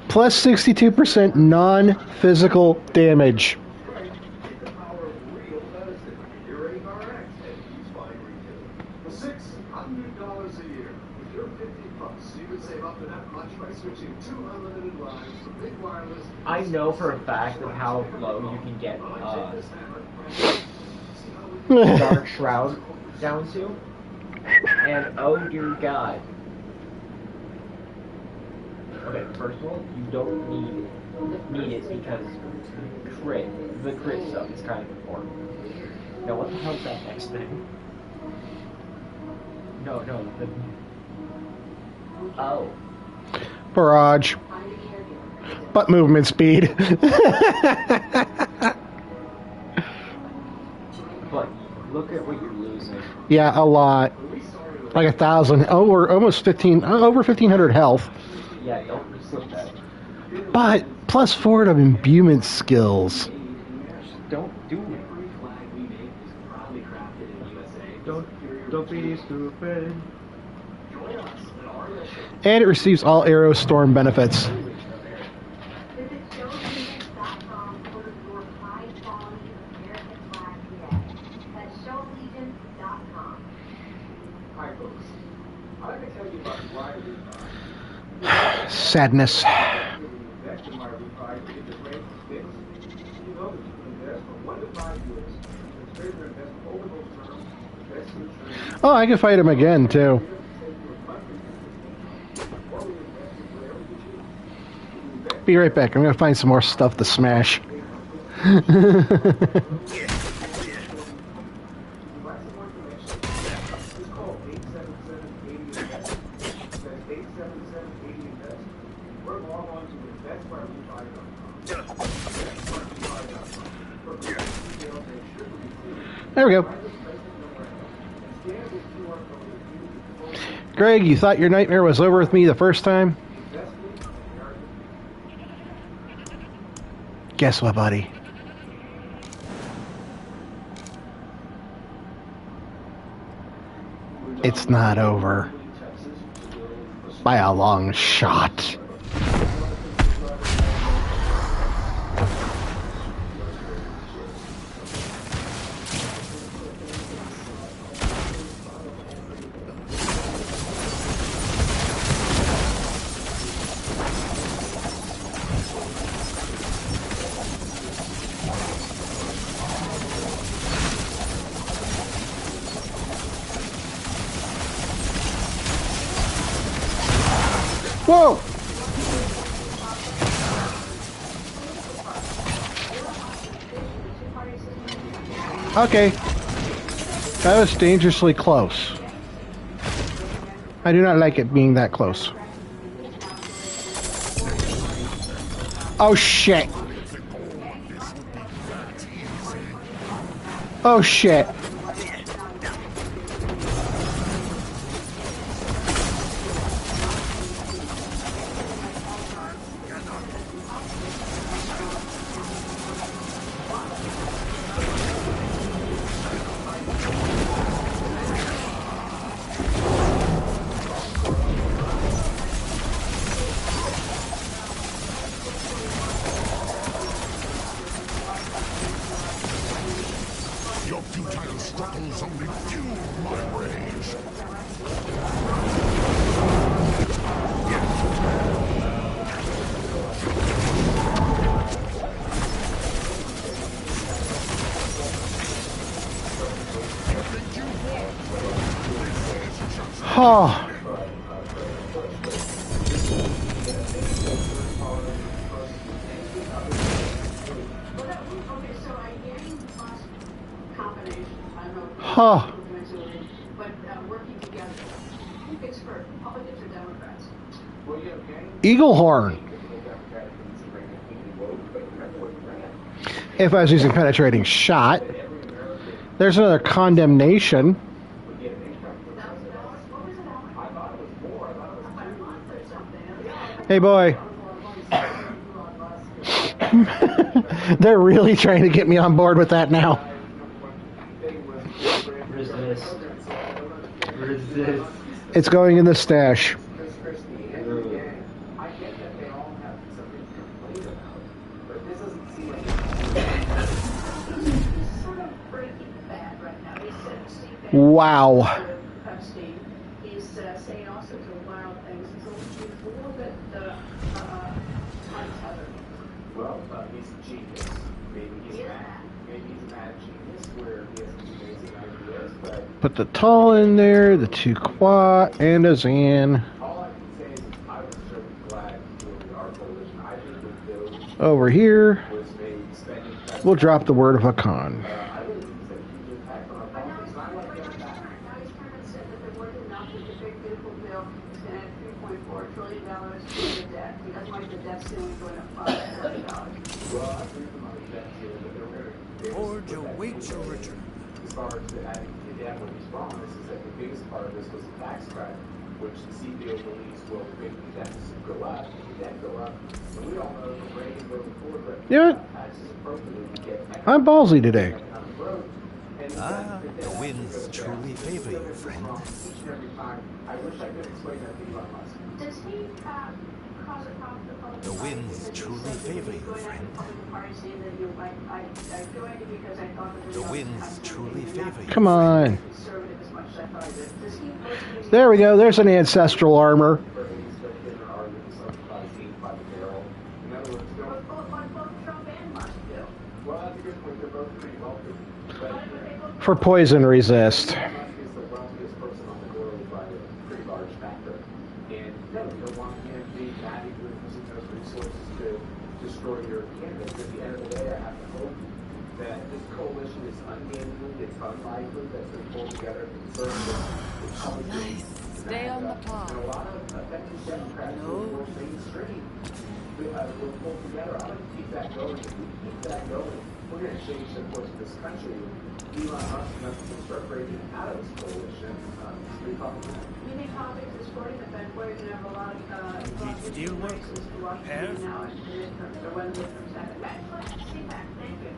Plus 62% non-physical damage. $600 a year. If you're 50 plus, you could save up to that much by switching to unlimited lines from big wireless. I know for a fact of how low you can get Dark Shroud down to. And oh dear God. Okay, first of all, you don't need it because the crit stuff is kind of important. Now what the hell's that next thing? No, oh. Barrage. Butt movement speed. But look at what you're losing. Yeah, a lot. Like 1,000. Over almost 15. Over 1,500 health. Yeah, don't slip that. But plus 4 of imbuement skills. Don't do it. Don't be stupid. And it receives all Arrow Storm benefits. Visit showlegion.com for your high-quality American flag today. That's showlegion.com. Hi, folks. I'd like to tell you about why we Sadness. invest in my refi to get the rate fixed. You know that you can invest from 1 to 5 years. It's great to invest over those terms. Best insurance. Oh, I can fight him again, too. Be right back. I'm going to find some more stuff to smash. There we go. Greg, you thought your nightmare was over with me the first time? Guess what, buddy? It's not over. By a long shot. Whoa! Okay. That was dangerously close. I do not like it being that close. Oh shit. Oh shit. Your futile struggles only fuel my rage. Oh. Huh. But working together. Who picks for Republicans or Democrats? Eagle horn. If I was using penetrating shot. There's another condemnation. Hey boy. They're really trying to get me on board with that now. Resist. Resist. It's going in the stash. Wow. He's saying all sorts of wild things. He's a little bit untethered. Well, he's a genius. Maybe he's mad. Maybe he's a mad genius where he has these amazing ideas, but Put the tall in there, the 2 quad, and a Zan. all I can say is I was so glad to join our coalition. I think with those Over here, was made spending we'll drop the word of Hakan. I really think it's a huge impact on our But now politics. he's And I like that back. now he's turned and said that there wasn't enough with the big beautiful bill. He's going to add $3.4 trillion to the debt. He doesn't like the debt ceiling going up $5 trillion. Well, I agree with him on the debt ceiling, but they're very Forge awaits your return. as far as the what he's wrong is that the biggest part of this was the tax cut, which the CBO believes will make the deficit go up, the debt go up. And we all know that Reagan going forward, but Yeah. taxes appropriately to get I'm ballsy today. economic growth. And The winds truly favor you, friend. each and every time, I wish I could explain that to Elon Musk. Does he cause a problem to the public? The winds truly favor you, friend. I joined you because I thought that The winds truly favor you. Come on. conservative as much as I thought I did. Does he personally There we go. There's an ancestral armor. both Trump and Musk do? Well, that's a good point. They're both pretty wealthy. But For poison resist. Musk is the wealthiest person on the globe by a pretty large factor. And no, you don't want him to be mad at you and using those resources to destroy your candidates. At the end of the day, I have to hope that this coalition is ungainly, it's unlikely, that's been pulled together conservative, Republicans. Stay on the path. And a lot of effective Democrats who are more mainstream will pull together. I want to keep that going. If we keep that going, we're going to change the course of this country. Elon Musk and us will start breaking out of this coalition. It's Republican. You think politics is sporting the Fed where you're going to have a lot of steel work? races to Washington now and midterms or when midterms happen. Back, see back. Thank you.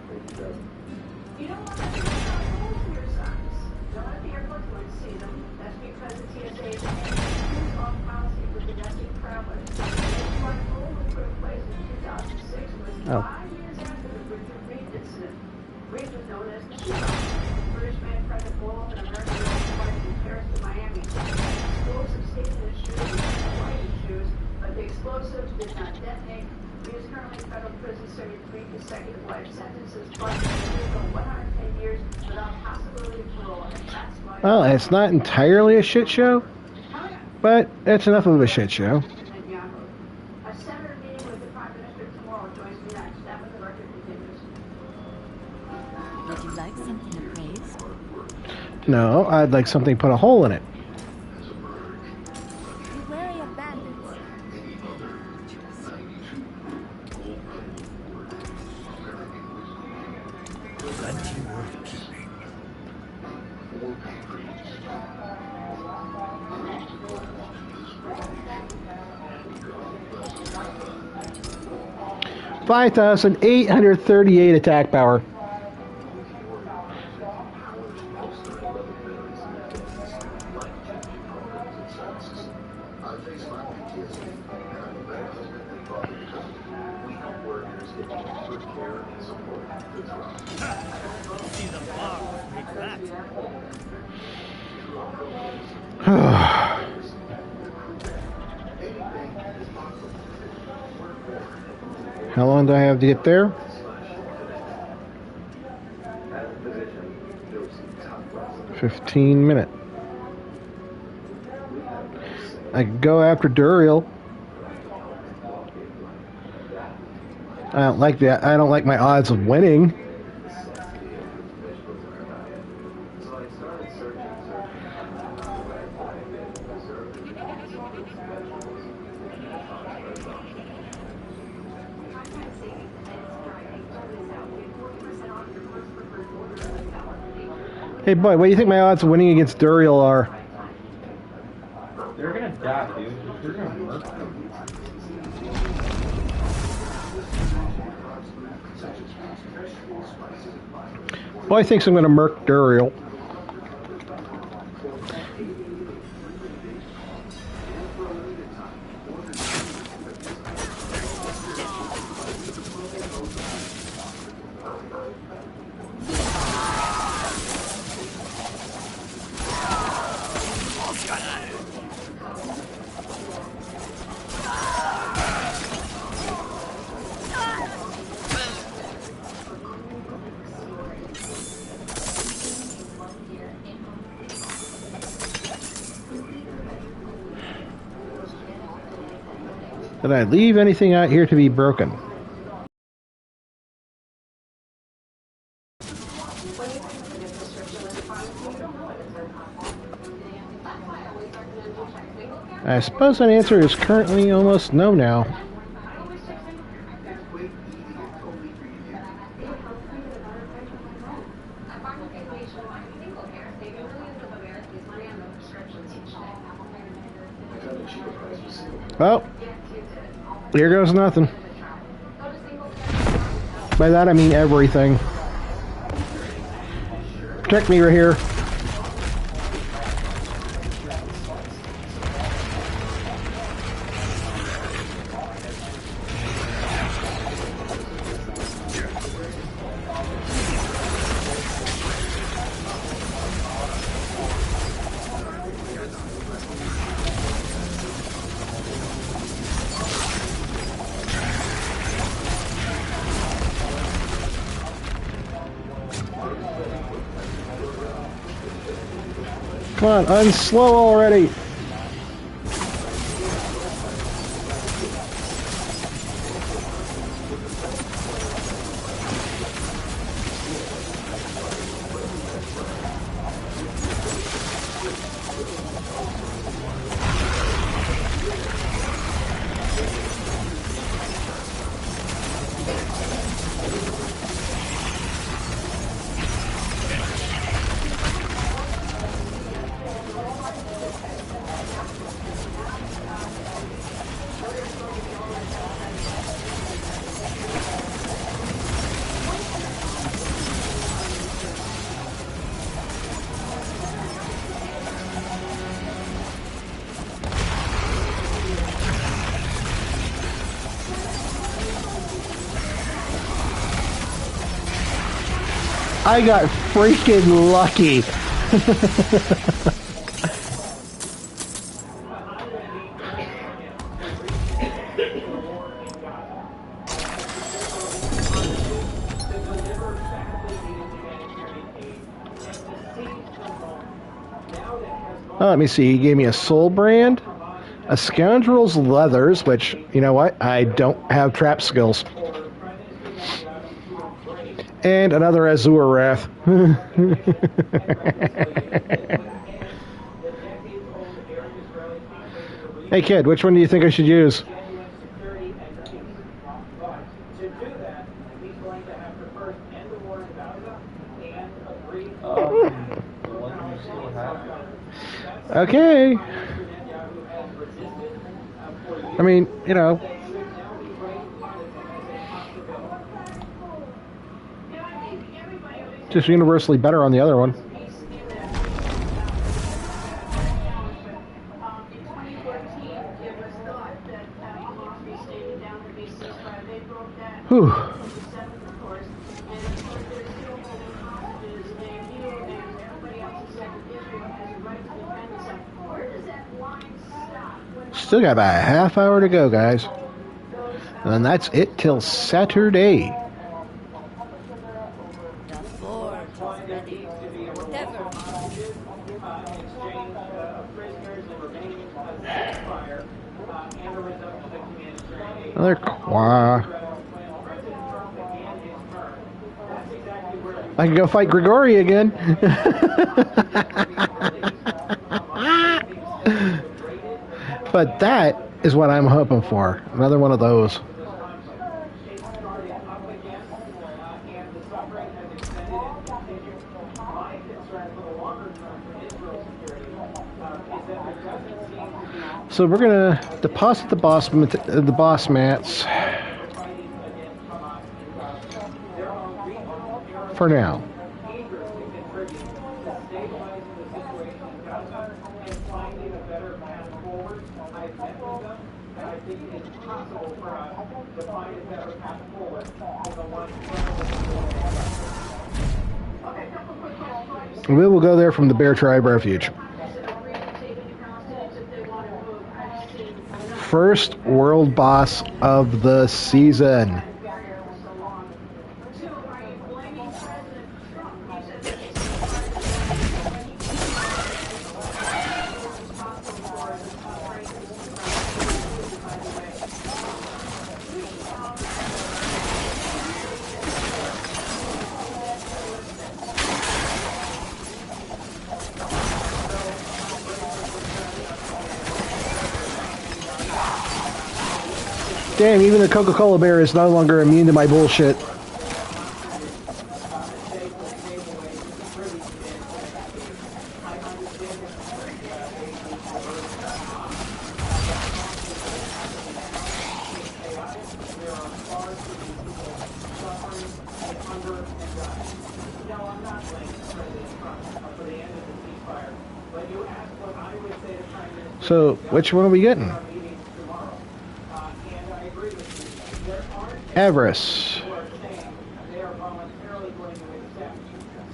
You don't want to be on your sons. You don't want to be airports going to see them. That's because the TSA is off policy for domestic travelers. That's why the rule was put in place in 2006 was 5 years after the Richard Reed incident. Reed was known as the shooter. British man tried to blow up an American airplane flight from Paris to Miami. Explosives stayed in his shoes, white shoes, but the explosives did not detonate. He is currently in federal prison serving 3 consecutive life sentences, plus 110 years without possibility of parole. And that's why. Well, it's not entirely a shit show, but it's enough of a shit show. A senator meeting with the Prime Minister tomorrow joins me next. That was the record continues. Would you like something appraised? No, I'd like something put a hole in it. Be wary of bandits. Plenty worth keeping. 5,838 attack power. See the bar make that. How long do I have to get there? $15 I could go after Duriel. I don't like that. I don't like my odds of winning. Hey, boy, what do you think my odds of winning against Duriel are? They're gonna die, dude. You're gonna murk them. Boy thinks I'm going to murk Duriel. Did I leave anything out here to be broken? I suppose that answer is currently almost no now. Well, here goes nothing. By that I mean everything. Protect me right here. Come on, unslow already. I got freaking lucky. Oh, let me see. He gave me a soul brand, a scoundrel's leathers, which, you know what? I don't have trap skills. And another Azure Wrath. Hey kid, which one do you think I should use? Okay. I mean, you know. Just universally better on the other one. Whew. Still got about a half hour to go, guys. And that's it till Saturday. Another Qua. I can go fight Grigori again. But that is what I'm hoping for. Another one of those. So we're gonna deposit the boss mats. for now. eager to contribute to stabilizing the situation in Gaza and finding a better path forward. I've met with them, and I think it is possible for us to find a better path forward than the one Okay, a couple quick questions. We will go there from the Bear Tribe Refuge. First world boss of the season. Damn, even the Coca-Cola bear is no longer immune to my bullshit. So, which one are we getting? Everest. they are voluntarily going to accept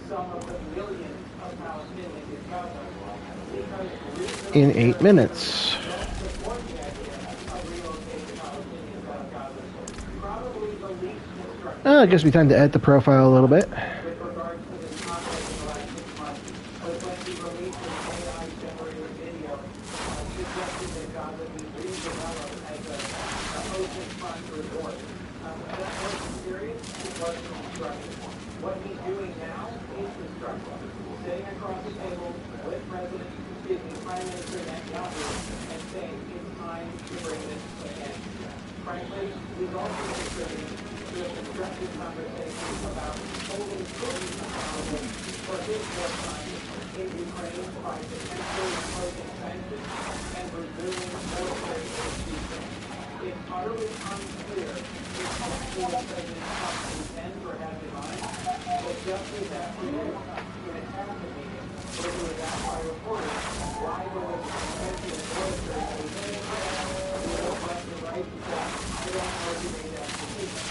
some of the millions of Palestinians in Gaza because In 8 minutes. don't support the idea of relocating Palestinians out of Gaza. Probably the least destructive Oh, it gives me time to edit the profile a little bit. with regards to this conflict in the last 6 months was when he released an AI-generated video suggesting that Gaza be redeveloped as a oceanfront resort. That wasn't serious, it wasn't constructive. What he's doing now is destructive. Sitting across the table with Prime Minister Netanyahu and saying it's time to bring this to an end. Frankly, he's also contributing to a constructive conversation about holding Putin accountable for his wartime in Ukraine by potentially imposing sanctions and resuming military aid. It's utterly unclear if President Trump intends or has in mind, but just this afternoon, in a cabinet meeting, where he was asked by reporters why there was a suspension of military aid, he was left to right and said, I don't know if he made that decision.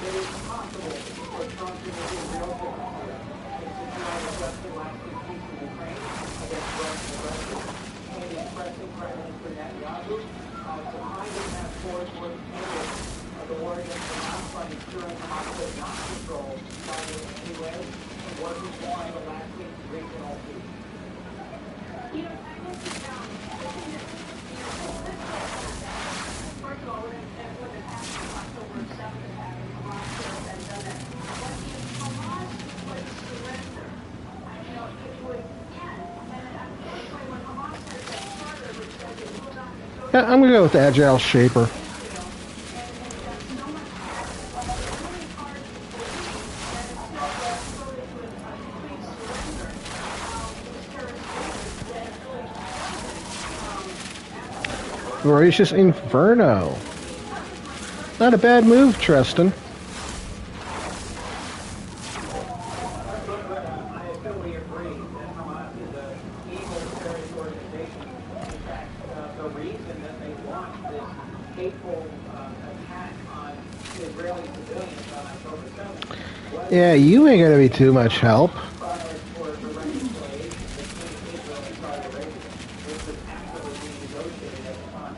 It is possible for Trump to make a real difference here and to try to just the lasting peace in Ukraine against Russian aggression and in pressing Prime Minister Netanyahu to find a path forward towards ending the war against Hamas by ensuring Hamas does not control Gaza in any way and working to find a lasting regional peace. You know, I think first of all, when it happened on October 7th, having Hamas killed and done that, but if Hamas would surrender, it would end. And unfortunately, when Hamas has that charter which says it will not negotiate, Yeah, I'm gonna go with the Agile Shaper. Voracious Inferno. Not a bad move, Tristan. I fully agree that Hamas is an evil terrorist organization. In fact, the reason that they launched this hateful attack on Israeli civilians on October 7th was Yeah, you ain't gonna be too much help. trials for direct slaves between Israel and Saudi Arabia, which was actively being negotiated at the time.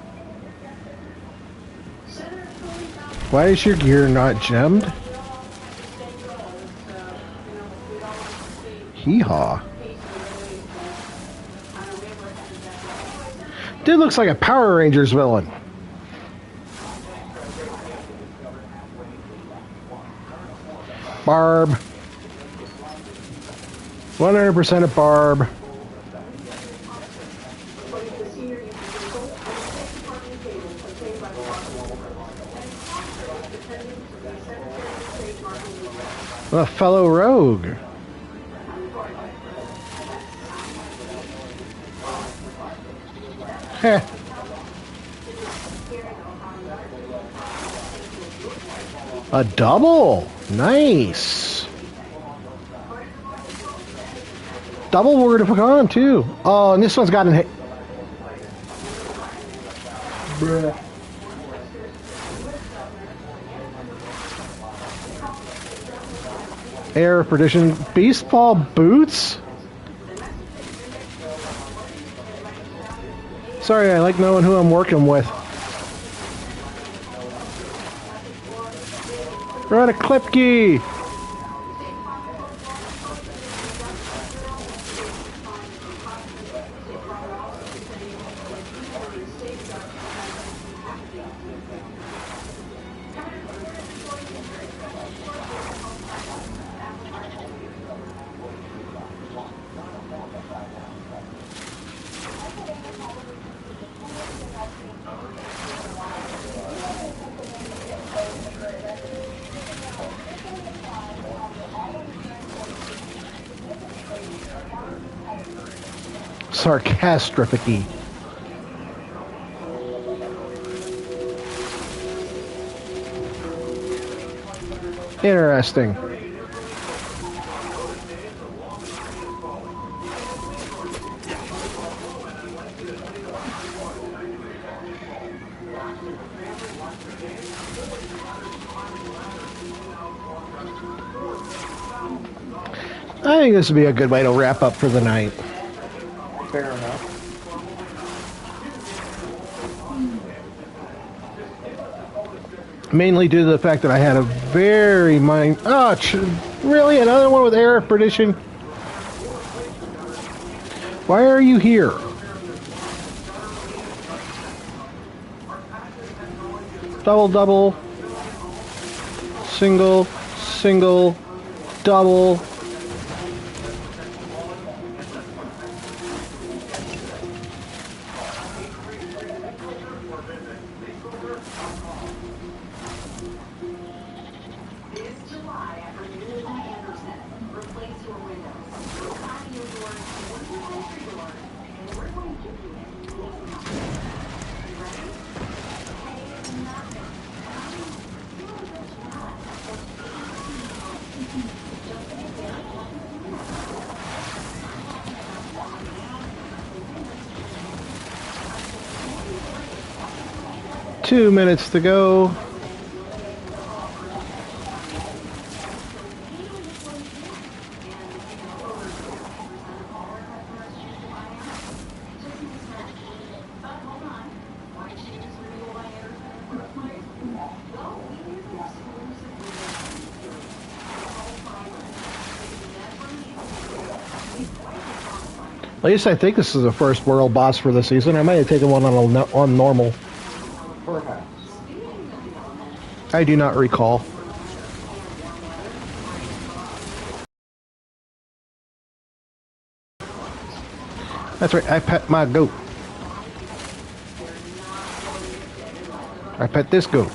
Why is your gear not gemmed? Hee-haw. Dude looks like a Power Rangers villain. Barb. 100% of Barb. A fellow rogue. Heh. A double. Nice. double word of pecan too. Oh, and this one's got an. Bruh. Air of Perdition. Baseball boots? Sorry, I like knowing who I'm working with. We're on a Klipke. Sarcastrificy. Interesting. I think this would be a good way to wrap up for the night. Fair enough. Mainly due to the fact that I had a very mind. Oh, really? Another one with Air of Perdition? Why are you here? Double, double. Single, single, double. Two minutes to go. At least I think this is the first world boss for the season. I might have taken one on normal. Perhaps. I do not recall. That's right, I pet my goat. I pet this goat.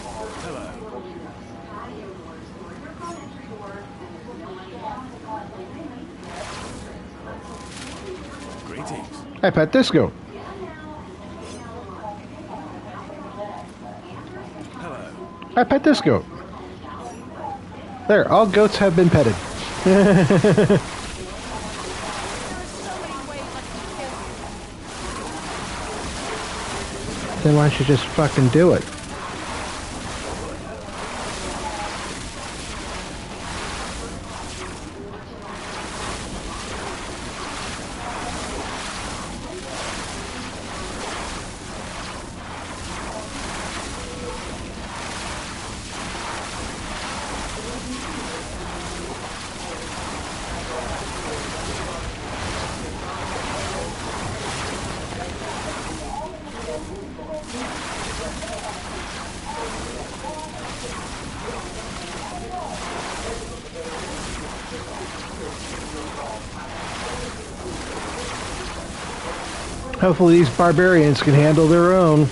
Greetings. I pet this goat. Hello. I pet this goat. There, all goats have been petted. Then why don't you just fucking do it? Hopefully these barbarians can handle their own.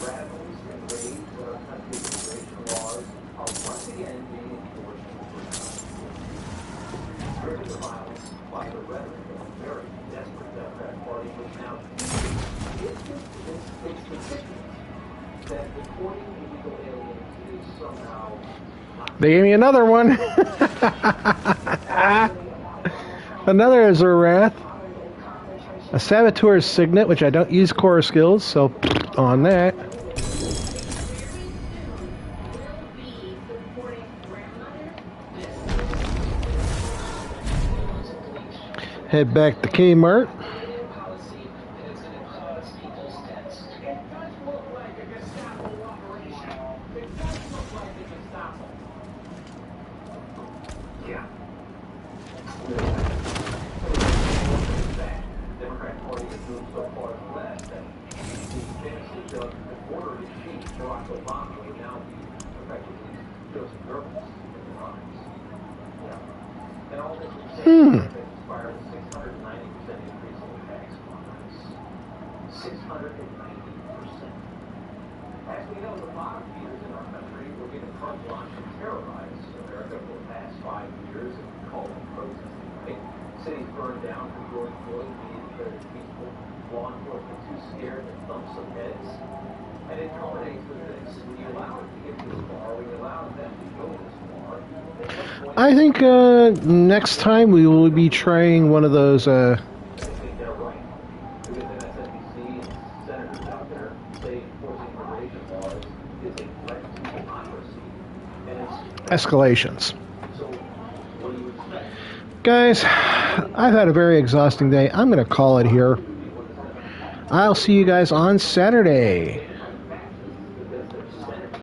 Radicals and raids that our country's immigration laws are once again being enforced overnight. Driven to violence by the rhetoric of a very desperate Democrat Party, which now it's ridiculous that deporting illegal aliens is somehow They gave me another one. Another Azurath. A Saboteur's Signet, which I don't use core skills, so on that. Head back to Kmart. Democrat Party has moved so far left that the famously dubbed the border in chief, Barack Obama, would now be effectively Joseph Goebbels in the lines. Yeah. And all this would say that inspired a 690% increase in the tax funds. 690%. As we know, the bottom feeders in our country were given carte blanche to terrorize America for the past 5 years and call them protesting, right? Cities burned down for George Floyd, being declared peaceful, law enforcement too scared to thump some heads. And it culminates with this. When you allow it to get this far, when you allow them to go this far, at what point I think next time we will be trying one of those. they think they're right? Because MSNBC and senators out there say enforcing immigration laws is a threat to democracy. And it's Escalations. so what do you expect? Guys, I've had a very exhausting day. I'm going to call it here. I'll see you guys on Saturday.